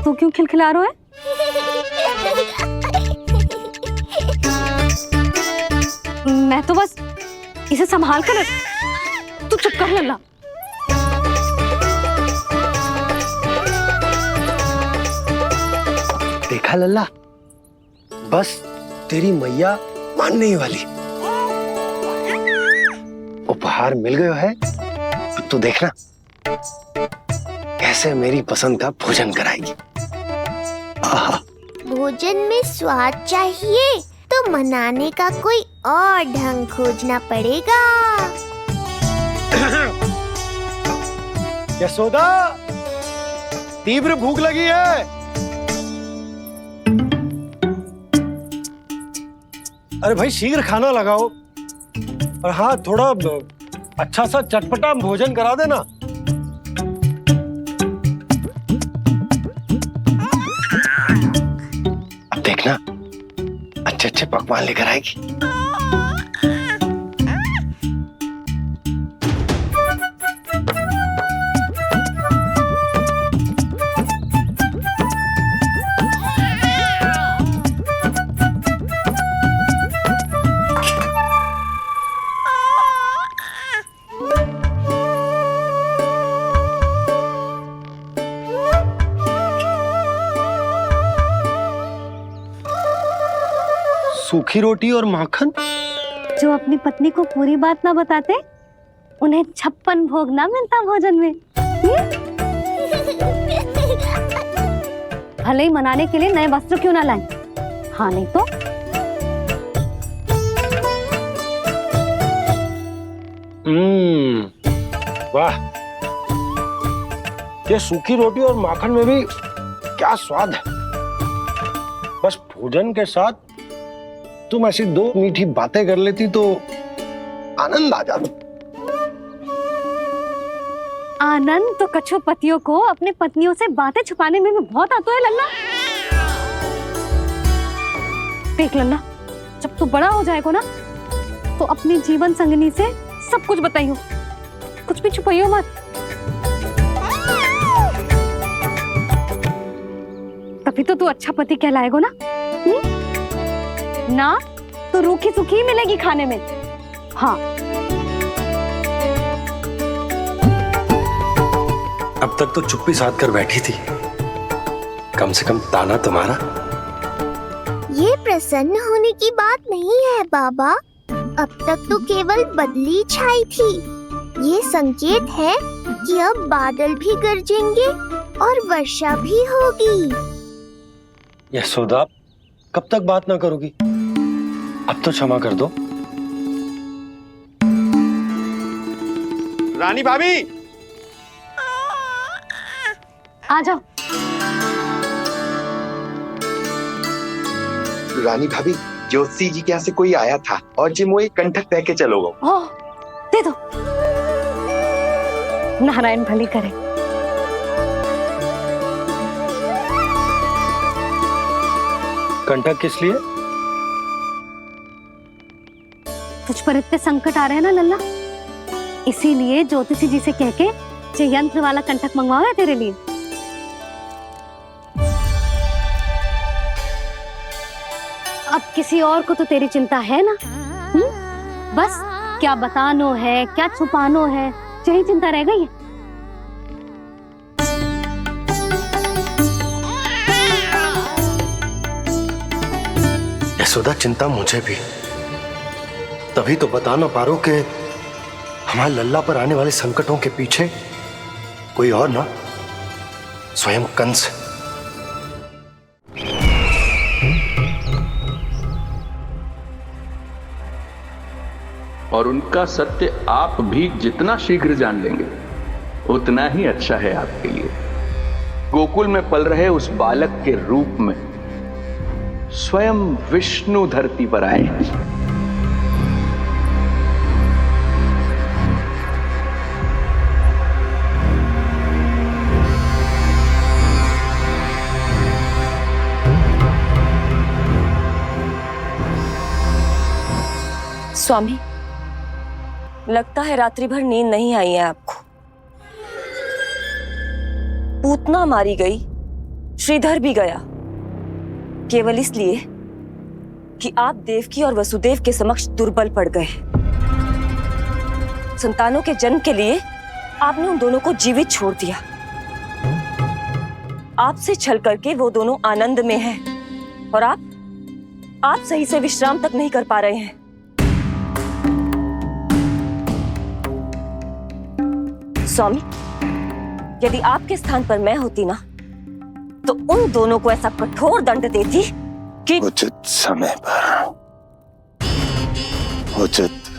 तू क्यों खिलखिला रहा है? मैं तो बस इसे संभाल कर तू चुप कर लल्ला। देखा लल्ला, बस तेरी मैया मानने ही वाली। उपहार मिल गया है, अब तू देखना कैसे मेरी पसंद का भोजन कराएगी। भोजन में स्वाद चाहिए तो मनाने का कोई और ढंग खोजना पड़ेगा। यशोदा, तीव्र भूख लगी है। अरे भाई शीघ्र खाना लगाओ, और हाँ थोड़ा अच्छा सा चटपटा भोजन करा देना। अब देखना अच्छे अच्छे पकवान लेकर आएगी। सूखी रोटी और माखन। जो अपनी पत्नी को पूरी बात ना बताते उन्हें 56 भोग ना मिलता भोजन में। भले ही मनाने के लिए नए वस्त्र क्यों ना लाएं, हाँ नहीं तो वाह, ये सूखी रोटी और माखन में भी क्या स्वाद है। बस भोजन के साथ तुम ऐसी 2 मीठी बातें कर लेती तो आनंद आ जाता। आनंद तो कछु पतियों को अपने पत्नियों से बातें छुपाने में भी बहुत आता है लल्ला। देख लल्ला, जब तू बड़ा हो जाएगा ना तो अपनी जीवन संगनी से सब कुछ बताइयो, कुछ भी छुपाइयो मत। तभी तो तू अच्छा पति कहलाएगा ना। ना तो रूखी सूखी मिलेगी खाने में। हाँ अब तक तो चुप्पी साध कर बैठी थी, कम से कम ताना तुम्हारा। ये प्रसन्न होने की बात नहीं है बाबा, अब तक तो केवल बदली छाई थी। ये संकेत है कि अब बादल भी गरजेंगे और वर्षा भी होगी। यशोदा, कब तक बात ना करोगी? अब तो क्षमा कर दो। रानी भाभी, आ जाओ। रानी भाभी, ज्योति जी के यहाँ से कोई आया था और जी मुझे कंठक दे के चलोगे। ओह, दे दो। नारायण भली करे। कंठक किस लिए? तुझ पर इतने संकट आ रहे हैं ना लल्ला, इसीलिए ज्योतिषी जी से कह के ये यंत्र वाला कंठक मंगवाओ है तेरे लिए। अब किसी और को तो तेरी चिंता है ना? बस क्या बतानो है, क्या छुपानो है, यही चिंता रह गई है। यशोदा, चिंता मुझे भी, तभी तो बता ना पा रहा हूं कि हमारे लल्ला पर आने वाले संकटों के पीछे कोई और ना, स्वयं कंस। और उनका सत्य आप भी जितना शीघ्र जान लेंगे उतना ही अच्छा है आपके लिए। गोकुल में पल रहे उस बालक के रूप में स्वयं विष्णु धरती पर आए। स्वामी, लगता है रात्रि भर नींद नहीं आई है आपको। पूतना मारी गई, श्रीधर भी गया, केवल इसलिए कि आप देवकी और वसुदेव के समक्ष दुर्बल पड़ गए। संतानों के जन्म के लिए आपने उन दोनों को जीवित छोड़ दिया। आपसे छल करके वो दोनों आनंद में हैं और आप सही से विश्राम तक नहीं कर पा रहे हैं। स्वामी, यदि आपके स्थान पर मैं होती ना तो उन दोनों को ऐसा कठोर दंड देती कि उचित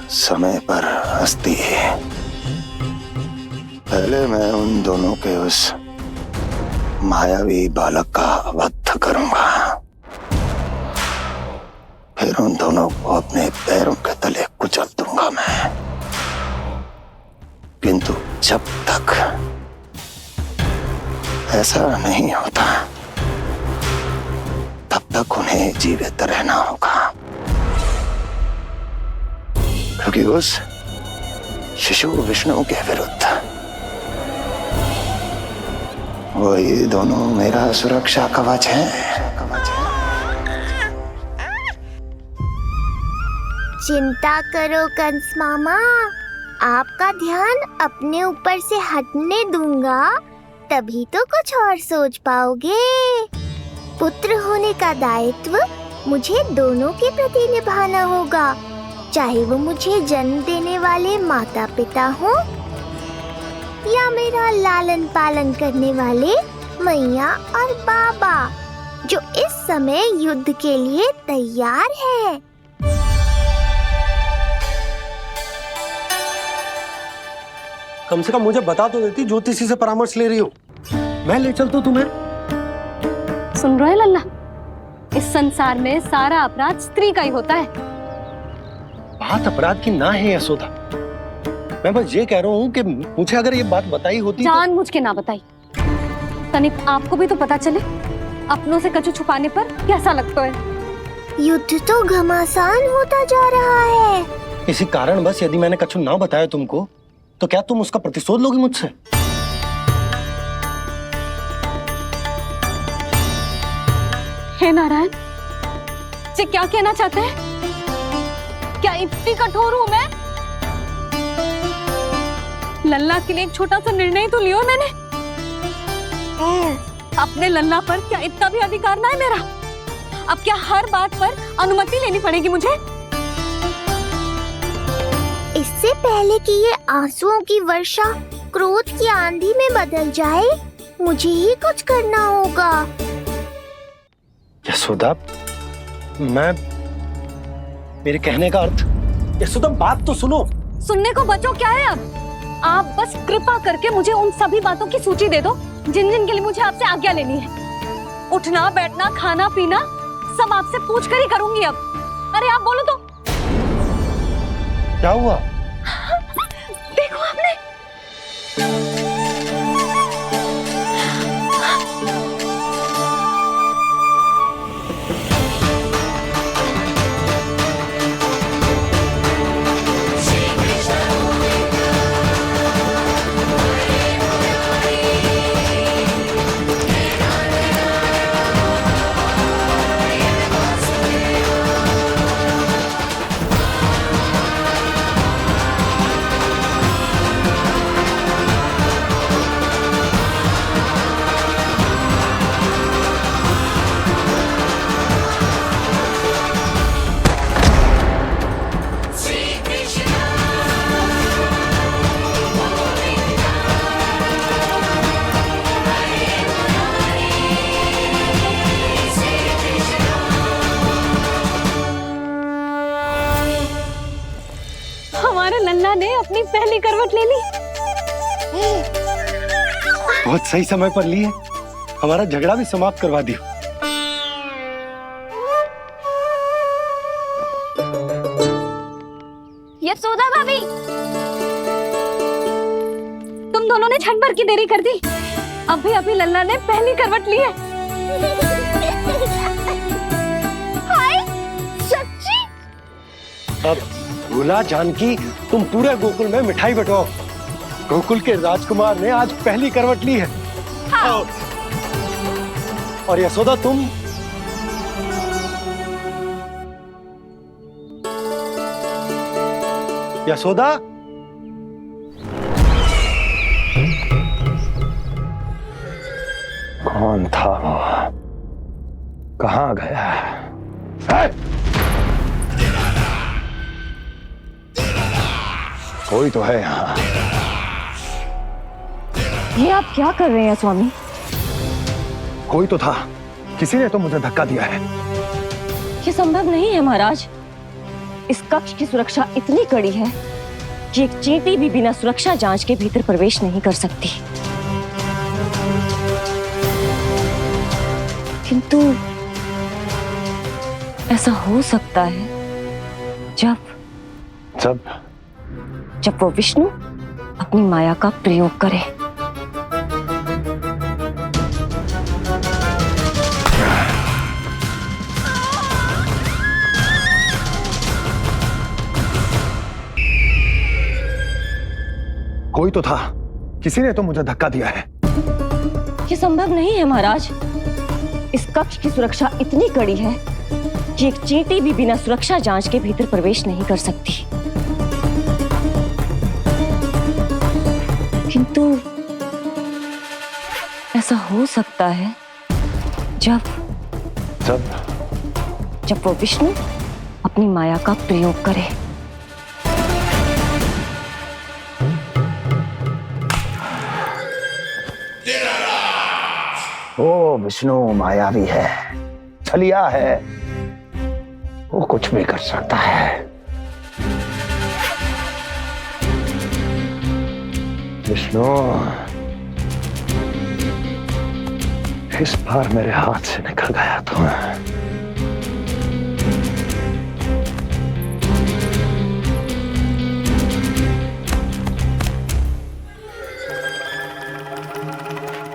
समय पर हस्ती। पहले मैं उन दोनों के उस मायावी बालक का वध करूंगा, फिर उन दोनों को अपने पैरों के तले कुचल दूंगा मैं। किंतु जब तक ऐसा नहीं होता तब तक उन्हें जीवित रहना होगा, क्योंकि उस शिशु विष्णु के विरुद्ध वो ये दोनों मेरा सुरक्षा कवच है। चिंता करो कंस मामा, आपका ध्यान अपने ऊपर से हटने दूंगा, तभी तो कुछ और सोच पाओगे। पुत्र होने का दायित्व मुझे दोनों के प्रति निभाना होगा, चाहे वो मुझे जन्म देने वाले माता पिता हो या मेरा लालन पालन करने वाले मैया और बाबा, जो इस समय युद्ध के लिए तैयार है। कम से कम मुझे बता तो देती ज्योतिषी से परामर्श ले रही हो, मैं ले चलता तुम्हें। सुन रहे लल्ला, इस संसार में सारा अपराध स्त्री का ही होता है। बात अपराध की ना है यशोदा, मैं बस ये कह रहा हूँ कि मुझे अगर ये बात बताई होती जान मुझ के ना बताई, तनिक आपको भी तो पता चले अपनों से कछु छुपाने पर कैसा लगता है। युद्ध तो घमासान होता जा रहा है। इसी कारण बस यदि मैंने कछु ना बताया तुमको, तो क्या तुम उसका प्रतिशोध लोगी मुझसे? हे नारायण, ये क्या कहना चाहते हैं? क्या इतनी कठोर हूं मैं? लल्ला के लिए एक छोटा सा निर्णय तो लियो मैंने। अपने लल्ला पर क्या इतना भी अधिकार ना है मेरा? अब क्या हर बात पर अनुमति लेनी पड़ेगी मुझे? इससे पहले कि ये आंसुओं की वर्षा क्रोध की आंधी में बदल जाए, मुझे ही कुछ करना होगा। यशोदा, मेरे कहने का अर्थ, यशोदा बात तो सुनो। सुनने को बचो क्या है अब? आप बस कृपा करके मुझे उन सभी बातों की सूची दे दो जिन जिन के लिए मुझे आपसे आज्ञा लेनी है। उठना बैठना खाना पीना सब आपसे पूछ कर ही करूंगी अब। अरे आप बोलो तो। क्या हुआ? देखो आपने। लल्ला ने अपनी पहली करवट ले ली। बहुत सही समय पर ली है, हमारा झगड़ा भी समाप्त करवा दियो। यशोदा भाभी, तुम दोनों ने क्षण भर की देरी कर दी। अभी लल्ला ने पहली करवट ली है। हाय, सच्ची? अब भूला जानकी, तुम पूरे गोकुल में मिठाई बंटवाओ। गोकुल के राजकुमार ने आज पहली करवट ली है। हाँ। और यशोदा तुम यशोदा, कौन था वो? कहाँ गया? कोई तो है यहाँ। ये आप क्या कर रहे हैं स्वामी? कोई तो था, किसी ने तो मुझे धक्का दिया है। ये संभव नहीं है महाराज। इस कक्ष की सुरक्षा इतनी कड़ी है कि एक चींटी भी बिना सुरक्षा जांच के भीतर प्रवेश नहीं कर सकती। ऐसा हो सकता है जब वो विष्णु अपनी माया का प्रयोग करे। कोई तो था, किसी ने तो मुझे धक्का दिया है। ये संभव नहीं है महाराज। इस कक्ष की सुरक्षा इतनी कड़ी है कि एक चींटी भी बिना सुरक्षा जांच के भीतर प्रवेश नहीं कर सकती। किंतु ऐसा हो सकता है जब वो विष्णु अपनी माया का प्रयोग करे। ओ विष्णु मायावी है, छलिया है, वो कुछ भी कर सकता है। विष्णु, इस बार मेरे हाथ से निकल गया तो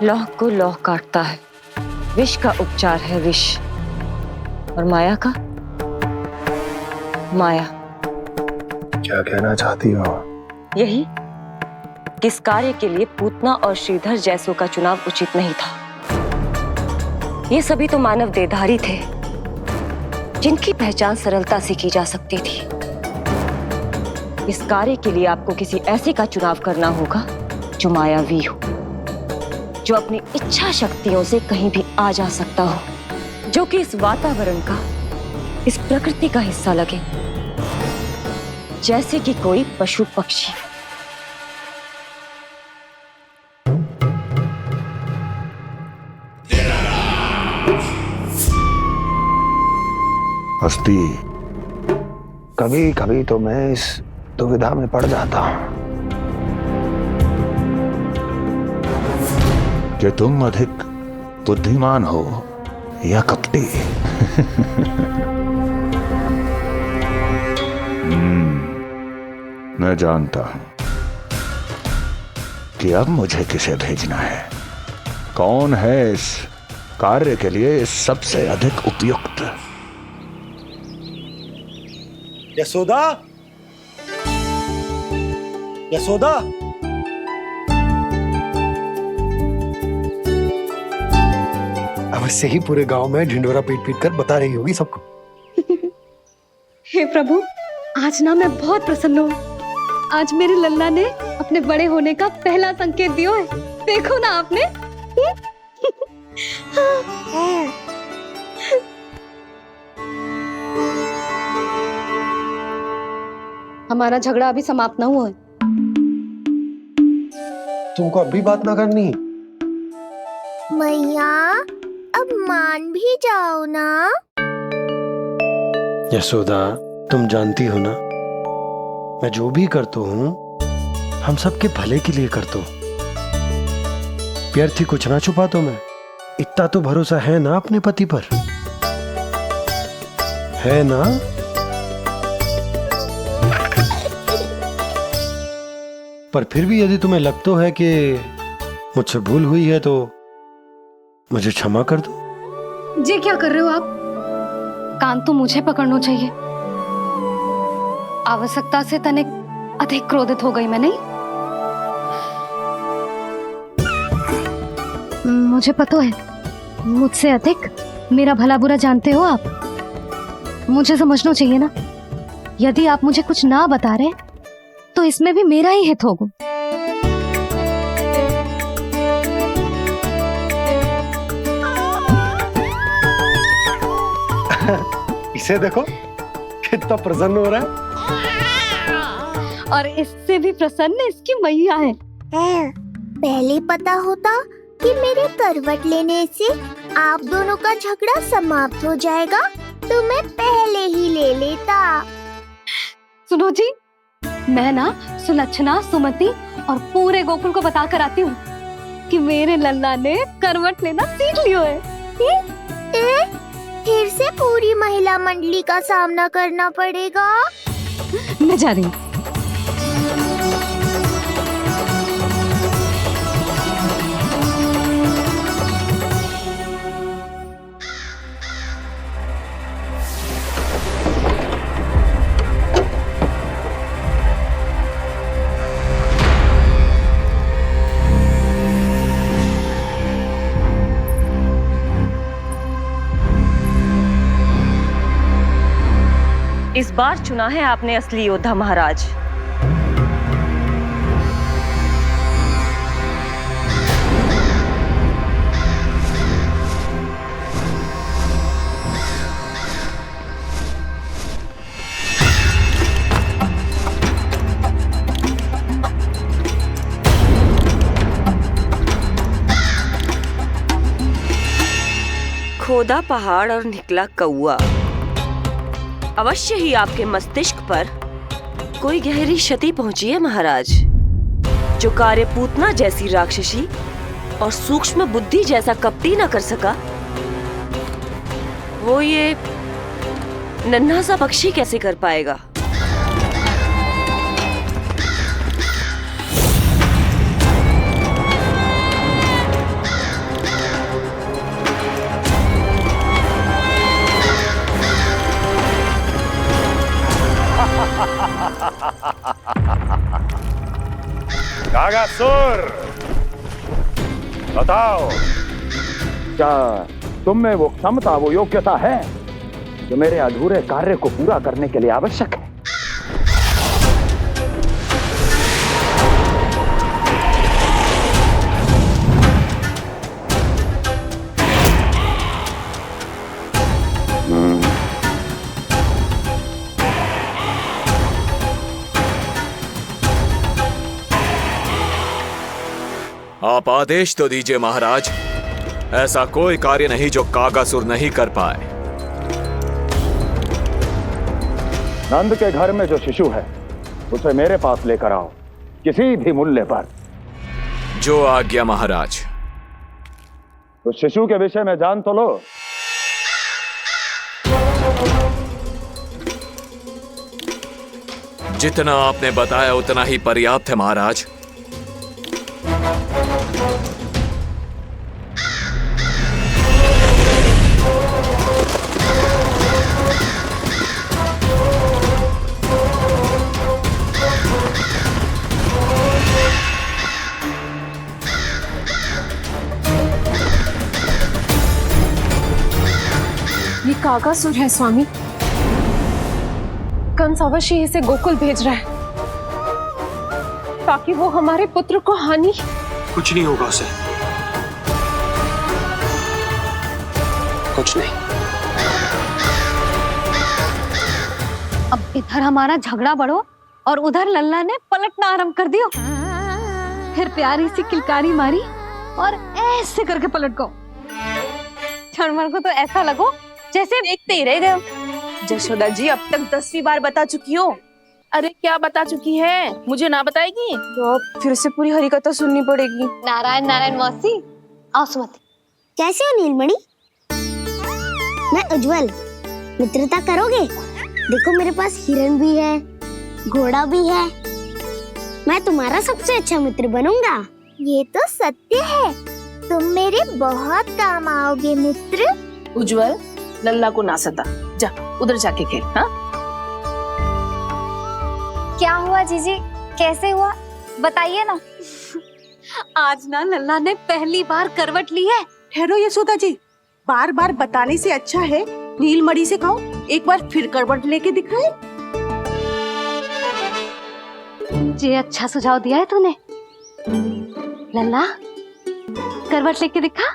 लौह को लौह काटता है, विष का उपचार है विष, और माया का माया। क्या कहना चाहती हो? यही कि इस कार्य के लिए पूतना और श्रीधर जैसों का चुनाव उचित नहीं था। ये सभी तो मानव देहधारी थे जिनकी पहचान सरलता से की जा सकती थी। इस कार्य के लिए आपको किसी ऐसे का चुनाव करना होगा जो मायावी हो, जो अपनी इच्छा शक्तियों से कहीं भी आ जा सकता हो, जो कि इस वातावरण का, इस प्रकृति का हिस्सा लगे, जैसे कि कोई पशु पक्षी। हस्ती, कभी कभी तो मैं इस दुविधा में पड़ जाता हूं कि तुम अधिक बुद्धिमान हो या कपटी। मैं जानता हूं कि अब मुझे किसे भेजना है, कौन है इस कार्य के लिए सबसे अधिक उपयुक्त। यशोदा, यशोदा, अवश्य ही पूरे गांव में ढिंडोरा पीट पीट कर बता रही होगी सबको। हे प्रभु, आज ना मैं बहुत प्रसन्न हूँ। आज मेरे लल्ला ने अपने बड़े होने का पहला संकेत दिया है। देखो ना आपने। हमारा झगड़ा अभी समाप्त ना हुआ है। तुमको अब भी बात ना करनी? मैया, अब मान भी जाओ ना। यशोदा, तुम जानती हो ना, मैं जो भी करता हूँ हम सबके भले के लिए करता हूँ। व्यर्थ ही कुछ ना छुपा तो मैं। इतना तो भरोसा है ना अपने पति पर, है ना? पर फिर भी यदि तुम्हें लगता है कि मुझसे भूल हुई है तो मुझे क्षमा कर दो। जी क्या कर रहे हो आप? कान तो मुझे पकड़ना चाहिए। आवश्यकता से तनिक अधिक क्रोधित हो गई मैं, नहीं? मुझे पता है, मुझसे अधिक मेरा भला बुरा जानते हो आप। मुझे समझना चाहिए ना, यदि आप मुझे कुछ ना बता रहे तो इसमें भी मेरा ही हित होगा। इसे देखो कितना प्रसन्न हो रहा है। और इससे भी प्रसन्न इसकी मैया है। पहले पता होता कि मेरे करवट लेने से आप दोनों का झगड़ा समाप्त हो जाएगा तो मैं पहले ही ले लेता। सुनो जी, मैं ना सुलक्षणा, सुमति और पूरे गोकुल को बता कर आती हूँ कि मेरे लल्ला ने करवट लेना सीख लियो है। फिर से पूरी महिला मंडली का सामना करना पड़ेगा। मैं जा रही हूँ। इस बार चुना है आपने असली योद्धा महाराज। खोदा पहाड़ और निकला कौआ। अवश्य ही आपके मस्तिष्क पर कोई गहरी क्षति पहुंची है महाराज। जो कार्य पूतना जैसी राक्षसी और सूक्ष्म बुद्धि जैसा कपटी न कर सका, वो ये नन्हा सा पक्षी कैसे कर पाएगा। कागासुर, बताओ, क्या तुम में वो क्षमता, वो योग्यता है जो मेरे अधूरे कार्य को पूरा करने के लिए आवश्यक है? आप आदेश तो दीजिए महाराज। ऐसा कोई कार्य नहीं जो कागासुर नहीं कर पाए। नंद के घर में जो शिशु है उसे मेरे पास लेकर आओ, किसी भी मूल्य पर। जो आज्ञा महाराज। उस शिशु के विषय में जान तो लो। जितना आपने बताया उतना ही पर्याप्त है महाराज। ये कागासुर है स्वामी। कंस अवश्य इसे गोकुल भेज रहा है ताकि वो हमारे पुत्र को हानि। कुछ नहीं होगा उसे, कुछ नहीं। अब इधर हमारा झगड़ा बढ़ो और उधर लल्ला ने पलटना आरंभ कर दियो। फिर प्यारी सी किलकारी मारी और ऐसे करके पलट गो। क्षणभर को तो ऐसा लगो जैसे देखते ही रह गए। जशोदा जी अब तक 10वीं बार बता चुकी हो। अरे क्या बता चुकी है, मुझे ना बताएगी तो अब फिर से पूरी हरी कथा सुननी पड़ेगी। नारायण नारायण मौसी, आओ सुमति। कैसे हो नीलमणि? मैं उज्जवल, मित्रता करोगे? देखो मेरे पास हिरन भी है, घोड़ा भी है। मैं तुम्हारा सबसे अच्छा मित्र बनूंगा। ये तो सत्य है, तुम मेरे बहुत काम आओगे मित्र। उज्जवल, लल्ला को ना सता, जा उधर जाके खेल। हाँ, क्या हुआ जीजी, कैसे हुआ बताइए ना। आज ना लल्ला ने पहली बार करवट ली है। ठहरो यशोदा जी, बार बार बताने से अच्छा है नीलमणि से कहो एक बार फिर करवट लेके दिखाए। ये अच्छा सुझाव दिया है तूने। लल्ला करवट लेके दिखा।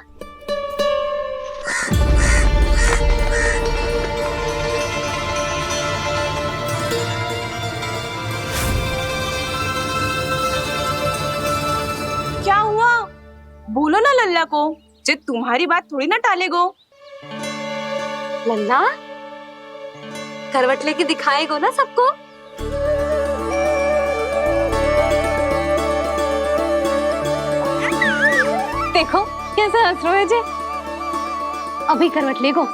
क्या हुआ, बोलो ना लल्ला को, जे तुम्हारी बात थोड़ी ना टालेगो। लल्ला करवट लेके दिखाएगो ना सबको। देखो कैसा हंस रहे जे। अभी करवट लेगो,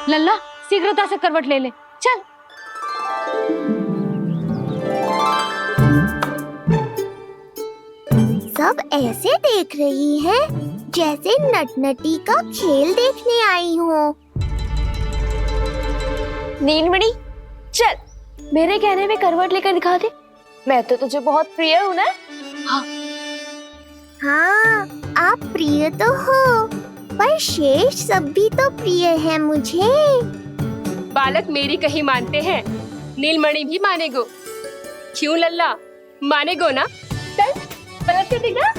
लल्ला शीघ्रता से करवट ले ले, चल। सब ऐसे देख रही है जैसे नटनटी का खेल देखने आई हो। नीलमणि चल, मेरे कहने में करवट लेकर दिखा दे। मैं तो तुझे बहुत प्रिय हूँ ना। हाँ, आप प्रिय तो हो, पर शेष सब भी तो प्रिय है मुझे। बालक मेरी कहीं मानते हैं, नीलमणि भी मानेगो। क्यों लल्ला, मानेगो ना? चल पलट के दिखा।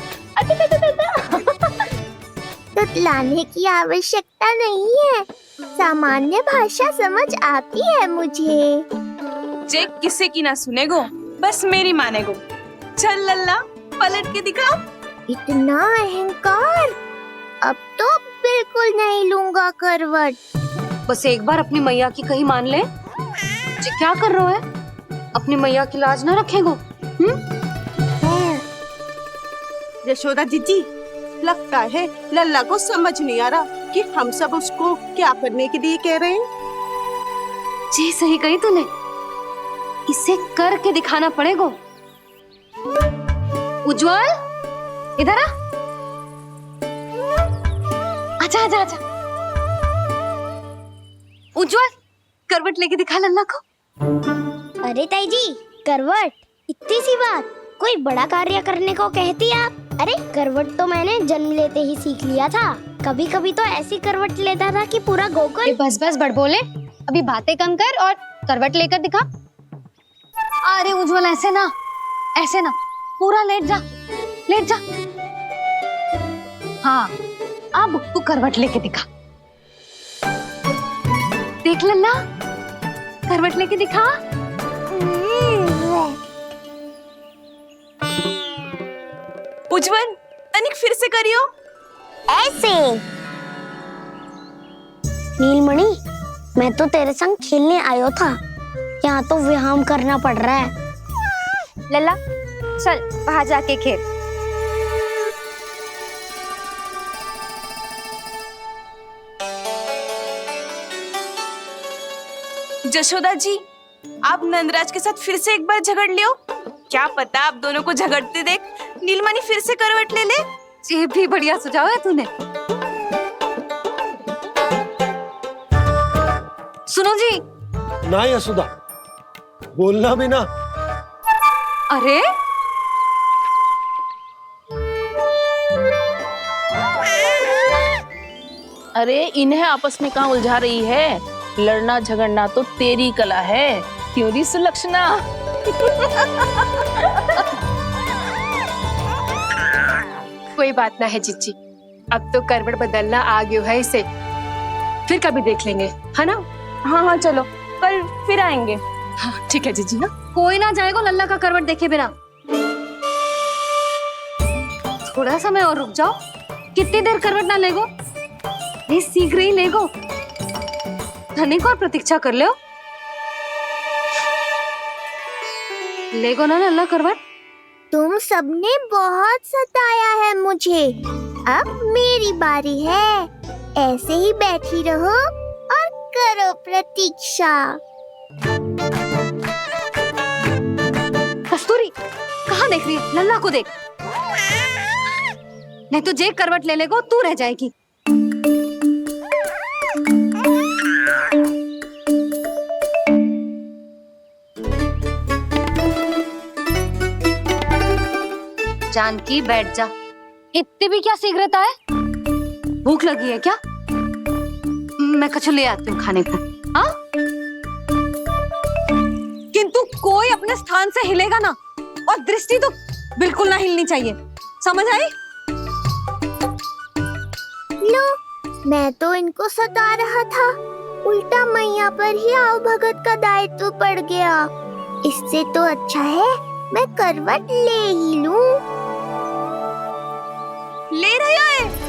तुतलाने की आवश्यकता नहीं है, सामान्य भाषा समझ आती है मुझे। जे किसी की ना सुनेगो, बस मेरी मानेगो। चल लल्ला, पलट के दिखा। इतना अहंकार, अब तो बिल्कुल नहीं लूंगा करवट। बस एक बार अपनी मैया की कहीं मान ले। जी क्या कर रहे हो? अपनी मैया की लाज ना रखेगो? यशोदा जीजी, लगता है लल्ला को समझ नहीं आ रहा कि हम सब उसको क्या करने के लिए कह रहे हैं। जी सही कही तूने, इसे करके दिखाना पड़ेगा। उज्जवल इधर आ, आजा आजा आजा। उज्जवल करवट लेके दिखा लल्ला को। अरे ताई जी, करवट? इतनी सी बात, कोई बड़ा कार्य करने को कहती आप? अरे करवट तो मैंने जन्म लेते ही सीख लिया था। कभी कभी तो ऐसी करवट लेता था कि पूरा गोकुल। बस बस बड़बोले, अभी बातें कम कर और करवट लेकर दिखा। अरे उज्जवल ऐसे ना, ऐसे ना, पूरा लेट जा, लेट जा। हाँ, अब तू करवट लेके दिखा। देख लल्ला, करवट लेके दिखा। उज्जवल, तनिक फिर से करियो। ऐसे। नीलमणि, मैं तो तेरे संग खेलने आयो था, यहाँ तो व्यायाम करना पड़ रहा है। लल्ला चल वहां जाके खेल। जशोदा जी, आप नंदराज के साथ फिर से एक बार झगड़ लियो। क्या पता आप दोनों को झगड़ते देख नीलमणि फिर से करवट ले ले। ये भी बढ़िया सुझाव है तूने। सुनो जी। ना यशोदा, बोलना भी ना। अरे अरे इन्हें आपस में कहाँ उलझा रही है? लड़ना झगड़ना तो तेरी कला है, क्यों री सुलक्षणा? कोई बात ना है जीजी, अब तो करवट बदलना आ गयो है इसे। फिर कभी देख लेंगे, है ना? हाँ हाँ चलो, कल फिर आएंगे। हाँ ठीक है जीजी। हाँ कोई ना जाएगा लल्ला का करवट देखे बिना। थोड़ा समय और रुक जाओ। कितनी देर करवट ना लेगो? ये सीख रही लेगो। धनिक और प्रतीक्षा कर लो। लेगो ना लल्ला करवट। तुम सबने बहुत सताया है मुझे, अब मेरी बारी है। ऐसे ही बैठी रहो और करो प्रतीक्षा। कस्तूरी कहाँ देख रही है? लल्ला को देख, नहीं तो जे करवट ले लेगो तू रह जाएगी। जानकी बैठ जा। इतनी भी क्या शीघ्रता है? भूख लगी है क्या? मैं कछु ले आती हूँ खाने को। हाँ? किंतु कोई अपने स्थान से हिलेगा ना, और दृष्टि तो बिल्कुल ना हिलनी चाहिए, समझ आई? लो, मैं तो इनको सता रहा था, उल्टा मैया पर ही आओ भगत का दायित्व पड़ गया। इससे तो अच्छा है मैं करवट ले ही लूं। ले रहे हो?